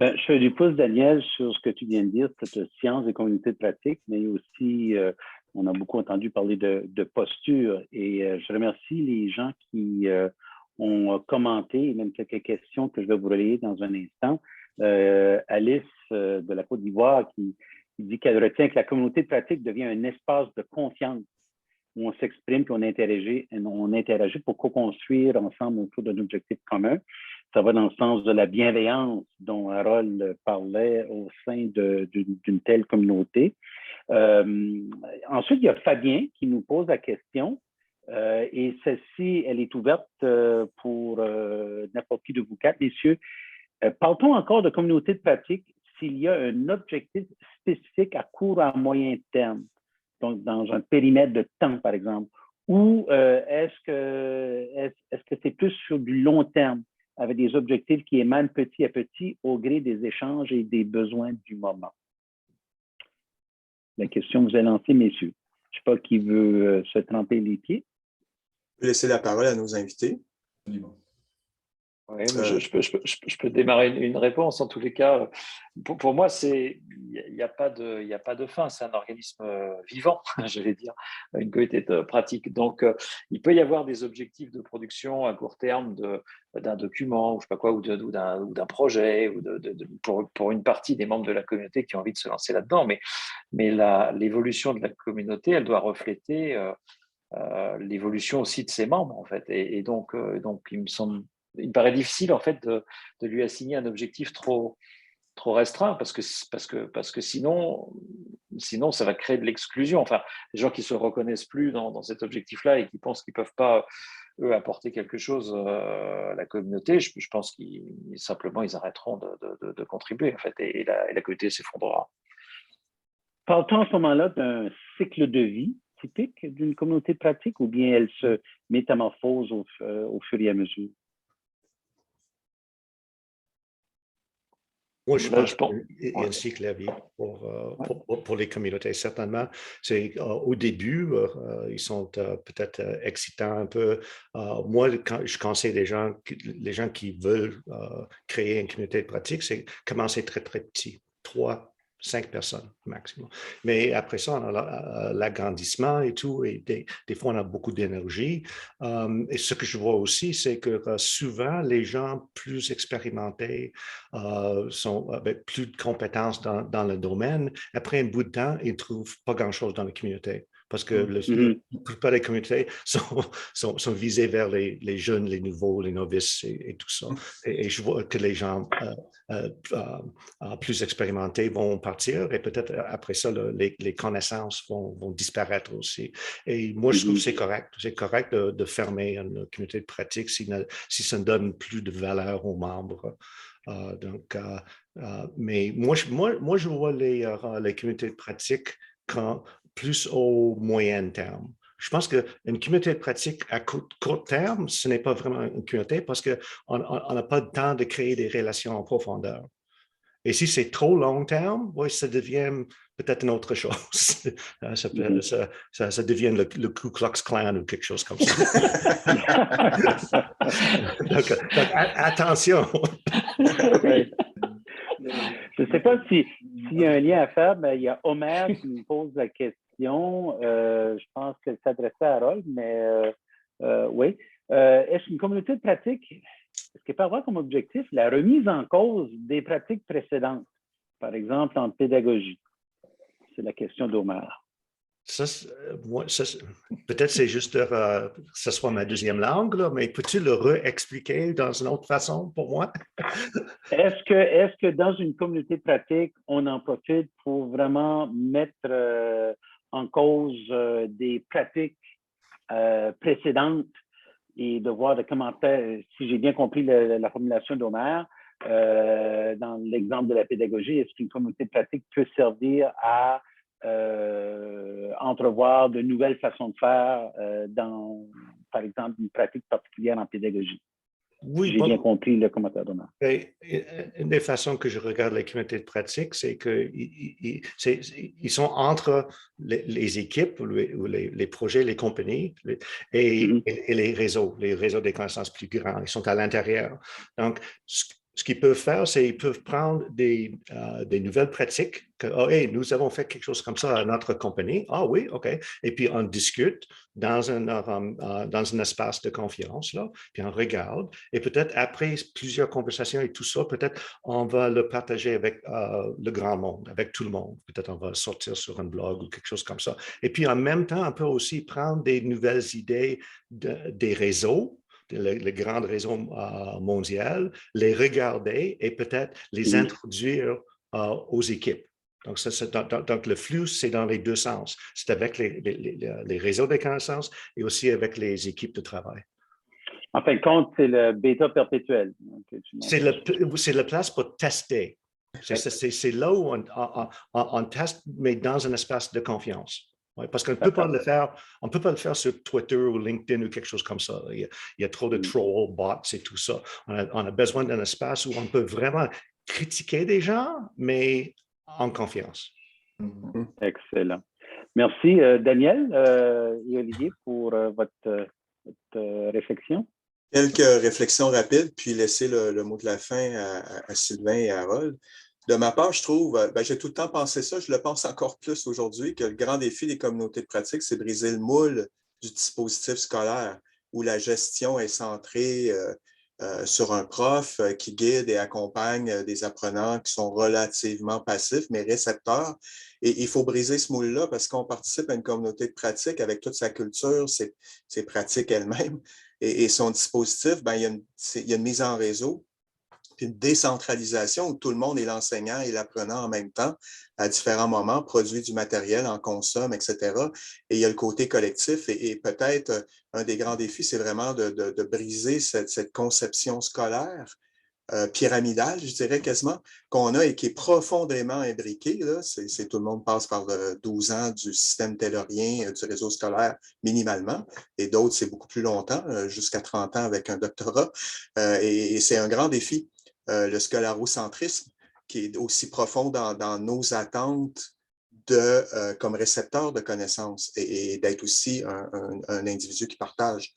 Je fais du pouce, Daniel, sur ce que tu viens de dire, cette science des communautés de pratique, mais aussi, on a beaucoup entendu parler de posture. Et je remercie les gens qui ont commenté, et même quelques questions que je vais vous relayer dans un instant. Alice de la Côte d'Ivoire qui dit qu'elle retient que la communauté de pratique devient un espace de confiance où on s'exprime et on interagit pour co-construire ensemble autour d'un objectif commun. Ça va dans le sens de la bienveillance dont Harold parlait au sein d'une telle communauté. Ensuite, il y a Fabien qui nous pose la question. Et celle-ci, elle est ouverte pour n'importe qui de vous quatre, messieurs. Parle-t-on encore de communauté de pratique s'il y a un objectif spécifique à court ou à moyen terme, donc dans un périmètre de temps, par exemple, ou est-ce que c'est plus sur du long terme, avec des objectifs qui émanent petit à petit au gré des échanges et des besoins du moment? La question vous est lancée, messieurs. Je ne sais pas qui veut se tremper les pieds. Je vais laisser la parole à nos invités. Oui, je peux démarrer une réponse. En tous les cas, pour moi, il n'y a pas de fin. C'est un organisme vivant, j'allais dire, une communauté de pratique. Donc, il peut y avoir des objectifs de production à court terme d'un document, ou je sais pas quoi, ou d'un projet, ou pour une partie des membres de la communauté qui ont envie de se lancer là-dedans. Mais l'évolution de la communauté, elle doit refléter l'évolution aussi de ses membres, en fait. Et donc, il me paraît difficile en fait de lui assigner un objectif trop restreint parce que sinon ça va créer de l'exclusion. Enfin, les gens qui se reconnaissent plus dans cet objectif-là et qui pensent qu'ils peuvent pas eux apporter quelque chose à la communauté, je pense qu'ils simplement ils arrêteront de contribuer en fait et la communauté s'effondrera. Parle-t-on à ce moment-là d'un cycle de vie typique d'une communauté de pratique ou bien elle se métamorphose au fur et à mesure? Moi, je pense qu'il y a un cycle à vie pour les communautés, certainement. C'est au début, ils sont peut-être excitants un peu. Moi, quand je conseille les gens qui veulent créer une communauté de pratique, c'est commencer très, très petit, 3-5 personnes maximum. Mais après ça, on a l'agrandissement et tout, et des fois, on a beaucoup d'énergie. Et ce que je vois aussi, c'est que souvent, les gens plus expérimentés sont avec plus de compétences dans le domaine. Après un bout de temps, ils ne trouvent pas grand-chose dans la communauté. Parce que la plupart des communautés sont visées vers les jeunes, les nouveaux, les novices et tout ça. Et je vois que les gens plus expérimentés vont partir et peut-être après ça, les connaissances vont disparaître aussi. Et moi, je trouve que c'est correct. C'est correct de fermer une communauté de pratique si ça ne donne plus de valeur aux membres. Mais moi, je vois les communautés de pratique plus au moyen terme. Je pense qu'une communauté de pratique à court terme, ce n'est pas vraiment une communauté parce qu'on n'a pas le temps de créer des relations en profondeur. Et si c'est trop long terme, oui, ça devient peut-être une autre chose. Ça devient le Ku Klux Klan ou quelque chose comme ça. donc, attention. Je ne sais pas s'il y a un lien à faire, mais il y a Omer qui nous pose la question. Je pense qu'elle s'adressait à Harold, mais oui. Est-ce qu'une communauté de pratique, est-ce qu'elle peut avoir comme objectif la remise en cause des pratiques précédentes, par exemple en pédagogie? C'est la question d'Omer. Peut-être c'est juste que ce soit ma deuxième langue, là, mais peux-tu le réexpliquer dans une autre façon pour moi? Est-ce que dans une communauté de pratique, on en profite pour vraiment mettre en cause des pratiques précédentes et de voir des commentaires, si j'ai bien compris la formulation d'Omer, dans l'exemple de la pédagogie, est-ce qu'une communauté de pratique peut servir à entrevoir de nouvelles façons de faire dans, par exemple, une pratique particulière en pédagogie? Oui, j'ai bien compris le commentaire d'Omer. Une des façons que je regarde les communautés de pratique, c'est qu'ils sont entre les équipes ou les projets, les compagnies et les réseaux des connaissances plus grands. Ils sont à l'intérieur. Donc, ce qu'ils peuvent faire, c'est qu'ils peuvent prendre des nouvelles pratiques. Que, oh, hey, nous avons fait quelque chose comme ça à notre compagnie. Ah oui, OK. Et puis, on discute dans un espace de confiance, là, puis on regarde. Et peut-être après plusieurs conversations et tout ça, peut-être on va le partager avec le grand monde, avec tout le monde. Peut-être on va sortir sur un blog ou quelque chose comme ça. Et puis, en même temps, on peut aussi prendre des nouvelles idées des réseaux, le grand réseau mondial, les regarder et peut-être les introduire aux équipes. Donc, le flux, c'est dans les deux sens. C'est avec les réseaux de connaissances et aussi avec les équipes de travail. En fin de compte, c'est le bêta perpétuel. C'est la place pour tester. C'est là où on teste, mais dans un espace de confiance. Ouais, parce qu'on ne peut pas le faire, on peut pas le faire sur Twitter ou LinkedIn ou quelque chose comme ça. Il y a trop de trolls, bots et tout ça. On a besoin d'un espace où on peut vraiment critiquer des gens, mais en confiance. Excellent. Merci, Daniel et Olivier, pour votre réflexion. Quelques réflexions rapides, puis laisser le mot de la fin à Sylvain et à Harold. De ma part, je trouve, j'ai tout le temps pensé ça, je le pense encore plus aujourd'hui, que le grand défi des communautés de pratique, c'est briser le moule du dispositif scolaire, où la gestion est centrée sur un prof qui guide et accompagne des apprenants qui sont relativement passifs, mais récepteurs. Et il faut briser ce moule-là parce qu'on participe à une communauté de pratique avec toute sa culture, ses pratiques elles-mêmes. Et son dispositif, il y a une mise en réseau, puis une décentralisation où tout le monde est l'enseignant et l'apprenant en même temps, à différents moments, produit du matériel, en consomme, etc. Et il y a le côté collectif. Et peut-être un des grands défis, c'est vraiment de briser cette conception scolaire pyramidale, je dirais quasiment, qu'on a et qui est profondément imbriquée. Là. Tout le monde passe par 12 ans du système taylorien, du réseau scolaire minimalement, et d'autres, c'est beaucoup plus longtemps, jusqu'à 30 ans avec un doctorat. Et c'est un grand défi, le scolarocentrisme, qui est aussi profond dans nos attentes comme récepteur de connaissances et d'être aussi un individu qui partage.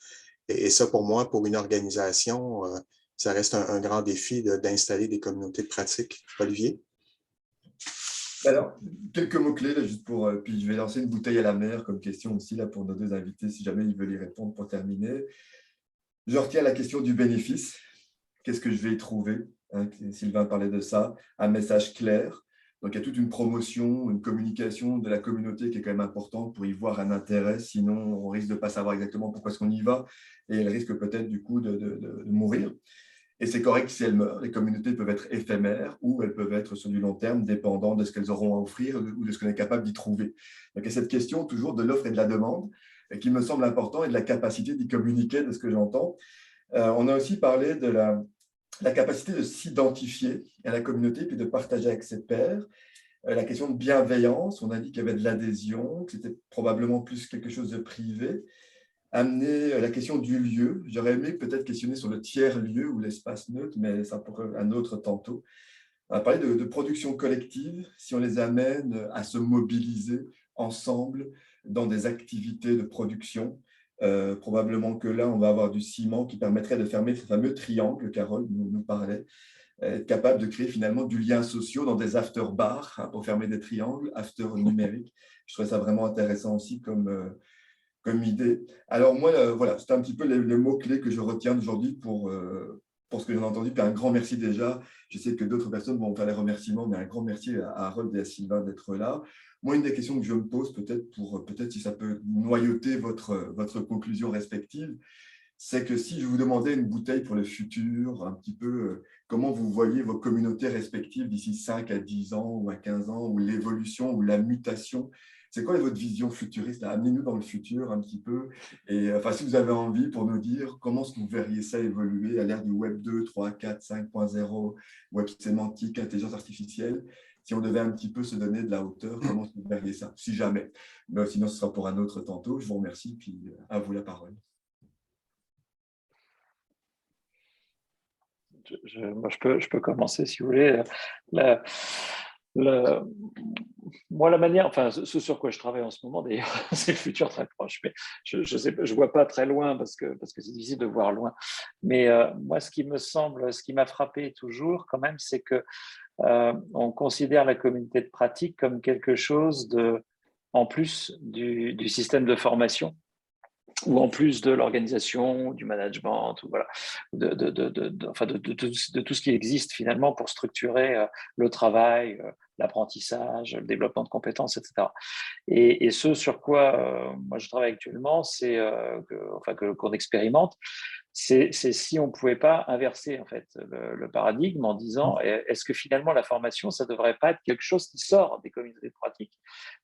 Et ça, pour moi, pour une organisation, ça reste un grand défi d'installer des communautés de pratique. Olivier? Alors, quelques mots-clés, là, juste pour. Puis je vais lancer une bouteille à la mer comme question aussi là, pour nos deux invités, si jamais ils veulent y répondre pour terminer. Je retiens la question du bénéfice. Qu'est-ce que je vais y trouver? Sylvain parlait de ça. Un message clair. Donc, il y a toute une promotion, une communication de la communauté qui est quand même importante pour y voir un intérêt. Sinon, on risque de ne pas savoir exactement pourquoi est-ce qu'on y va et elle risque peut-être du coup de mourir. Et c'est correct si elles meurent. Les communautés peuvent être éphémères ou elles peuvent être sur du long terme, dépendant de ce qu'elles auront à offrir ou de ce qu'on est capable d'y trouver. Donc, il y a cette question toujours de l'offre et de la demande qui me semble important et de la capacité d'y communiquer, de ce que j'entends. On a aussi parlé de la capacité de s'identifier à la communauté puis de partager avec ses pairs. La question de bienveillance, on a dit qu'il y avait de l'adhésion, que c'était probablement plus quelque chose de privé. Amener la question du lieu. J'aurais aimé peut-être questionner sur le tiers-lieu ou l'espace neutre, mais ça pourrait un autre tantôt. On a parlé de production collective, si on les amène à se mobiliser ensemble dans des activités de production. Probablement que là, on va avoir du ciment qui permettrait de fermer ce fameux triangle, Carole nous parlait, être capable de créer finalement du lien social dans des after-bars pour fermer des triangles, after numériques. Je trouvais ça vraiment intéressant aussi comme idée. Alors moi, voilà, c'était un petit peu les mots-clés que je retiens d'aujourd'hui pour ce que j'en ai entendu. Puis un grand merci déjà. Je sais que d'autres personnes vont faire les remerciements, mais un grand merci à Harold et à Sylvain d'être là. Moi, une des questions que je me pose, peut-être si ça peut noyauter votre conclusion respective, c'est que si je vous demandais une bouteille pour le futur, un petit peu comment vous voyez vos communautés respectives d'ici 5 à 10 ans ou à 15 ans, ou l'évolution ou la mutation, c'est quoi votre vision futuriste? Amenez-nous dans le futur un petit peu. Et enfin, si vous avez envie pour nous dire comment est-ce que vous verriez ça évoluer à l'ère du Web 2, 3, 4, 5.0, Web sémantique, intelligence artificielle, si on devait un petit peu se donner de la hauteur, comment est-ce que vous verriez ça? Si jamais. Mais sinon, ce sera pour un autre tantôt. Je vous remercie, puis à vous la parole. Je peux commencer si vous voulez. Moi, la manière, enfin, ce sur quoi je travaille en ce moment, d'ailleurs, c'est le futur très proche, mais je sais pas, je vois pas très loin parce que c'est difficile de voir loin. Mais moi, ce qui me semble, ce qui m'a frappé toujours, quand même, c'est que on considère la communauté de pratique comme quelque chose de, en plus du système de formation ou en plus de l'organisation, du management, ou voilà, enfin de tout ce qui existe finalement pour structurer le travail, l'apprentissage, le développement de compétences, etc. Et ce sur quoi moi je travaille actuellement, c'est qu'on expérimente, c'est si on ne pouvait pas inverser en fait le paradigme en disant est-ce que finalement la formation, ça ne devrait pas être quelque chose qui sort des communautés de pratique?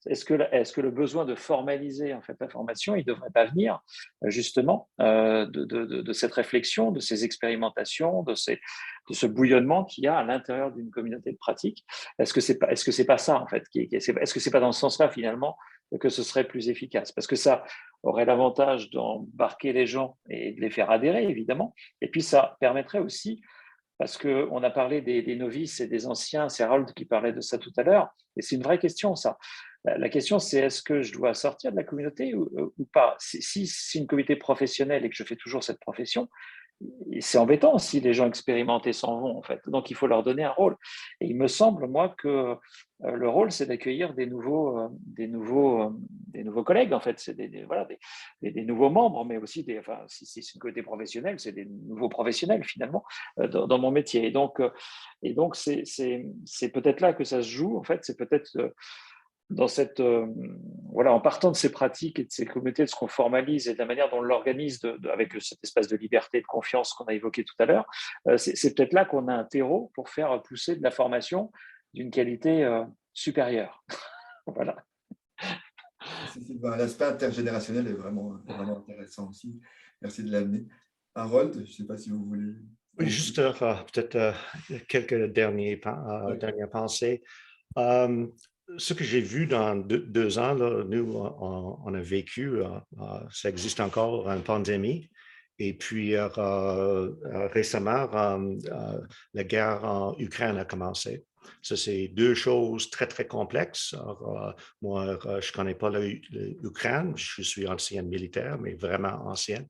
Est-ce que le besoin de formaliser en fait la formation, il ne devrait pas venir justement de cette réflexion, de ces expérimentations, de ce bouillonnement qu'il y a à l'intérieur d'une communauté de pratique? Est-ce que c'est pas ça en fait est-ce que c'est pas dans ce sens-là finalement que ce serait plus efficace? Parce que ça aurait l'avantage d'embarquer les gens et de les faire adhérer, évidemment. Et puis, ça permettrait aussi, parce qu'on a parlé des novices et des anciens, c'est Harold qui parlait de ça tout à l'heure, et c'est une vraie question, ça. La question, c'est est-ce que je dois sortir de la communauté ou pas? Si c'est une communauté professionnelle et que je fais toujours cette profession, c'est embêtant si les gens expérimentés s'en vont, en fait. Donc, il faut leur donner un rôle. Et il me semble, moi, que le rôle, c'est d'accueillir des nouveaux collègues, en fait. C'est voilà, des nouveaux membres, mais aussi, enfin, si c'est une communauté professionnelle, c'est des nouveaux professionnels, finalement, dans mon métier. Et donc c'est peut-être là que ça se joue, en fait. C'est peut-être dans cette, voilà, en partant de ces pratiques et de ces communautés, de ce qu'on formalise et de la manière dont on l'organise avec cet espace de liberté et de confiance qu'on a évoqué tout à l'heure, c'est peut-être là qu'on a un terreau pour faire pousser de la formation d'une qualité supérieure. Voilà. L'aspect intergénérationnel est vraiment intéressant aussi. Merci de l'amener. Harold, je ne sais pas si vous voulez. Oui, juste peut-être quelques dernières pensées. Ce que j'ai vu dans 2 ans, là, nous, on a vécu, ça existe encore, une pandémie. Et puis récemment, la guerre en Ukraine a commencé. Ça, c'est 2 choses très, très complexes. Alors, moi, je ne connais pas l'Ukraine, je suis ancienne militaire, mais vraiment ancienne.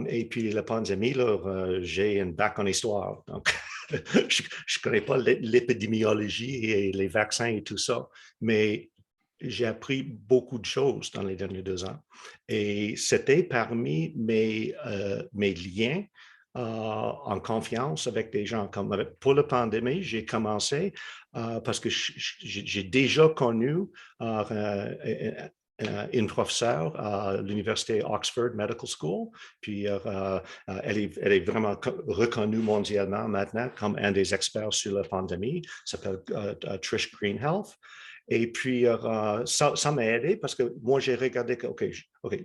Et puis la pandémie, là, j'ai une bac en histoire. Donc, je ne connais pas l'épidémiologie et les vaccins et tout ça, mais j'ai appris beaucoup de choses dans les derniers 2 ans. Et c'était parmi mes liens en confiance avec des gens. Pour la pandémie, j'ai commencé parce que j'ai déjà connu une professeure à l'université Oxford Medical School, puis elle est vraiment reconnue mondialement maintenant comme un des experts sur la pandémie, s'appelle Trish Greenhealth. Et puis, ça m'a aidé parce que moi, j'ai regardé que, OK,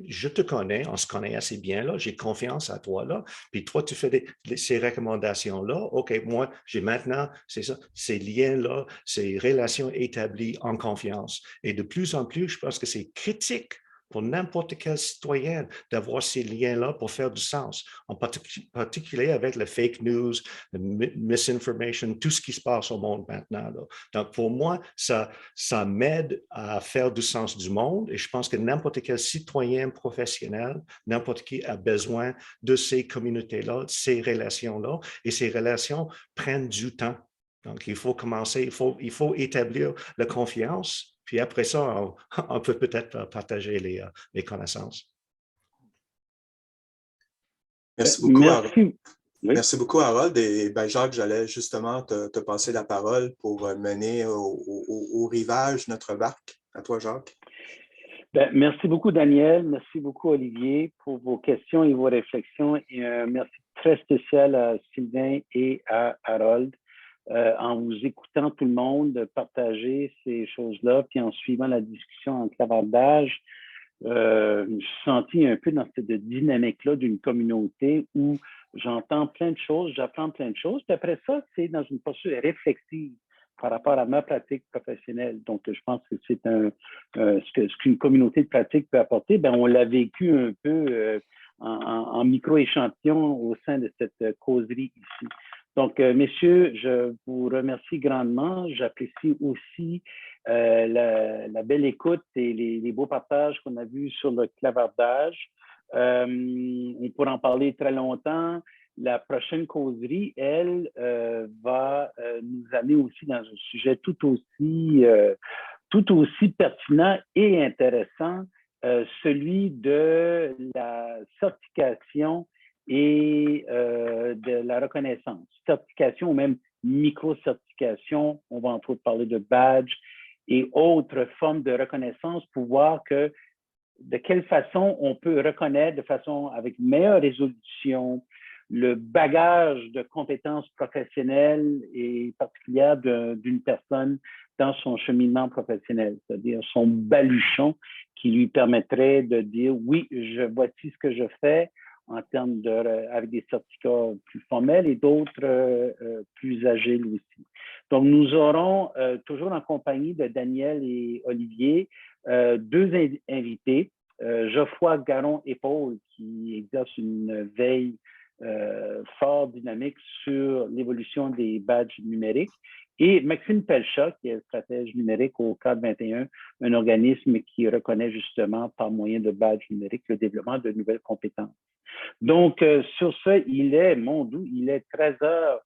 je te connais, on se connaît assez bien, là, j'ai confiance à toi, là, puis toi, tu fais ces recommandations-là. OK, moi, j'ai maintenant, c'est ça, ces liens-là, ces relations établies en confiance. Et de plus en plus, je pense que c'est critique pour n'importe quel citoyen d'avoir ces liens-là pour faire du sens, en particulier avec le fake news, le misinformation, tout ce qui se passe au monde maintenant, là. Donc, pour moi, ça m'aide à faire du sens du monde et je pense que n'importe quel citoyen professionnel, n'importe qui a besoin de ces communautés-là, de ces relations-là, et ces relations prennent du temps. Donc, il faut commencer, il faut établir la confiance, puis après ça, on peut peut-être partager les connaissances. Merci beaucoup, Harold. Oui. Merci beaucoup, Harold. Et ben, Jacques, j'allais justement te passer la parole pour mener au rivage notre barque. À toi, Jacques. Merci beaucoup, Daniel. Merci beaucoup, Olivier, pour vos questions et vos réflexions. Et merci très spécial à Sylvain et à Harold. En vous écoutant tout le monde partager ces choses-là, puis en suivant la discussion en clavardage, je suis senti un peu dans cette dynamique-là d'une communauté où j'entends plein de choses, j'apprends plein de choses, puis après ça, c'est dans une posture réflexive par rapport à ma pratique professionnelle. Donc, je pense que c'est ce qu'une communauté de pratique peut apporter. On l'a vécu un peu en micro-échantillon au sein de cette causerie ici. Donc, messieurs, je vous remercie grandement. J'apprécie aussi la belle écoute et les beaux partages qu'on a vus sur le clavardage. On pourra en parler très longtemps. La prochaine causerie, elle, va nous amener aussi dans un sujet tout aussi pertinent et intéressant, celui de la certification et de la reconnaissance. Certification ou même micro-certification, on va entre autres parler de badge et autres formes de reconnaissance pour voir de quelle façon on peut reconnaître de façon avec meilleure résolution le bagage de compétences professionnelles et particulières d'une personne dans son cheminement professionnel, c'est-à-dire son baluchon qui lui permettrait de dire oui, voici ce que je fais en termes avec des certificats plus formels et d'autres plus agiles aussi. Donc, nous aurons toujours en compagnie de Daniel et Olivier deux invités, Geoffroy Garon-Épaule qui exerce une veille fort dynamique sur l'évolution des badges numériques et Maxime Pelchat, qui est stratège numérique au Cadre 21, un organisme qui reconnaît justement par moyen de badges numériques le développement de nouvelles compétences. Donc, sur ce, il est 13 heures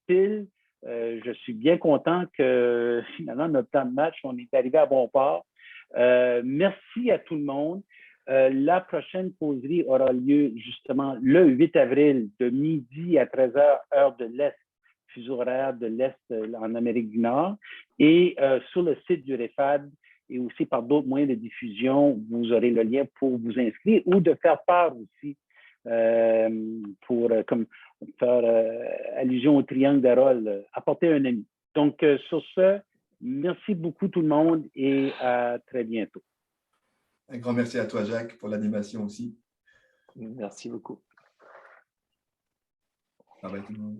pile. Je suis bien content que finalement, notre plan de match, on est arrivé à bon port. Merci à tout le monde. La prochaine causerie aura lieu justement le 8 avril de midi à 13 heures, heure de l'Est, fuseau horaire de l'Est en Amérique du Nord. Et sur le site du REFAD et aussi par d'autres moyens de diffusion, vous aurez le lien pour vous inscrire ou de faire part aussi pour comme faire allusion au triangle d'Harold, apporter un ami. Donc, sur ce, merci beaucoup tout le monde et à très bientôt. Un grand merci à toi, Jacques, pour l'animation aussi. Merci beaucoup. Bye bye tout le monde.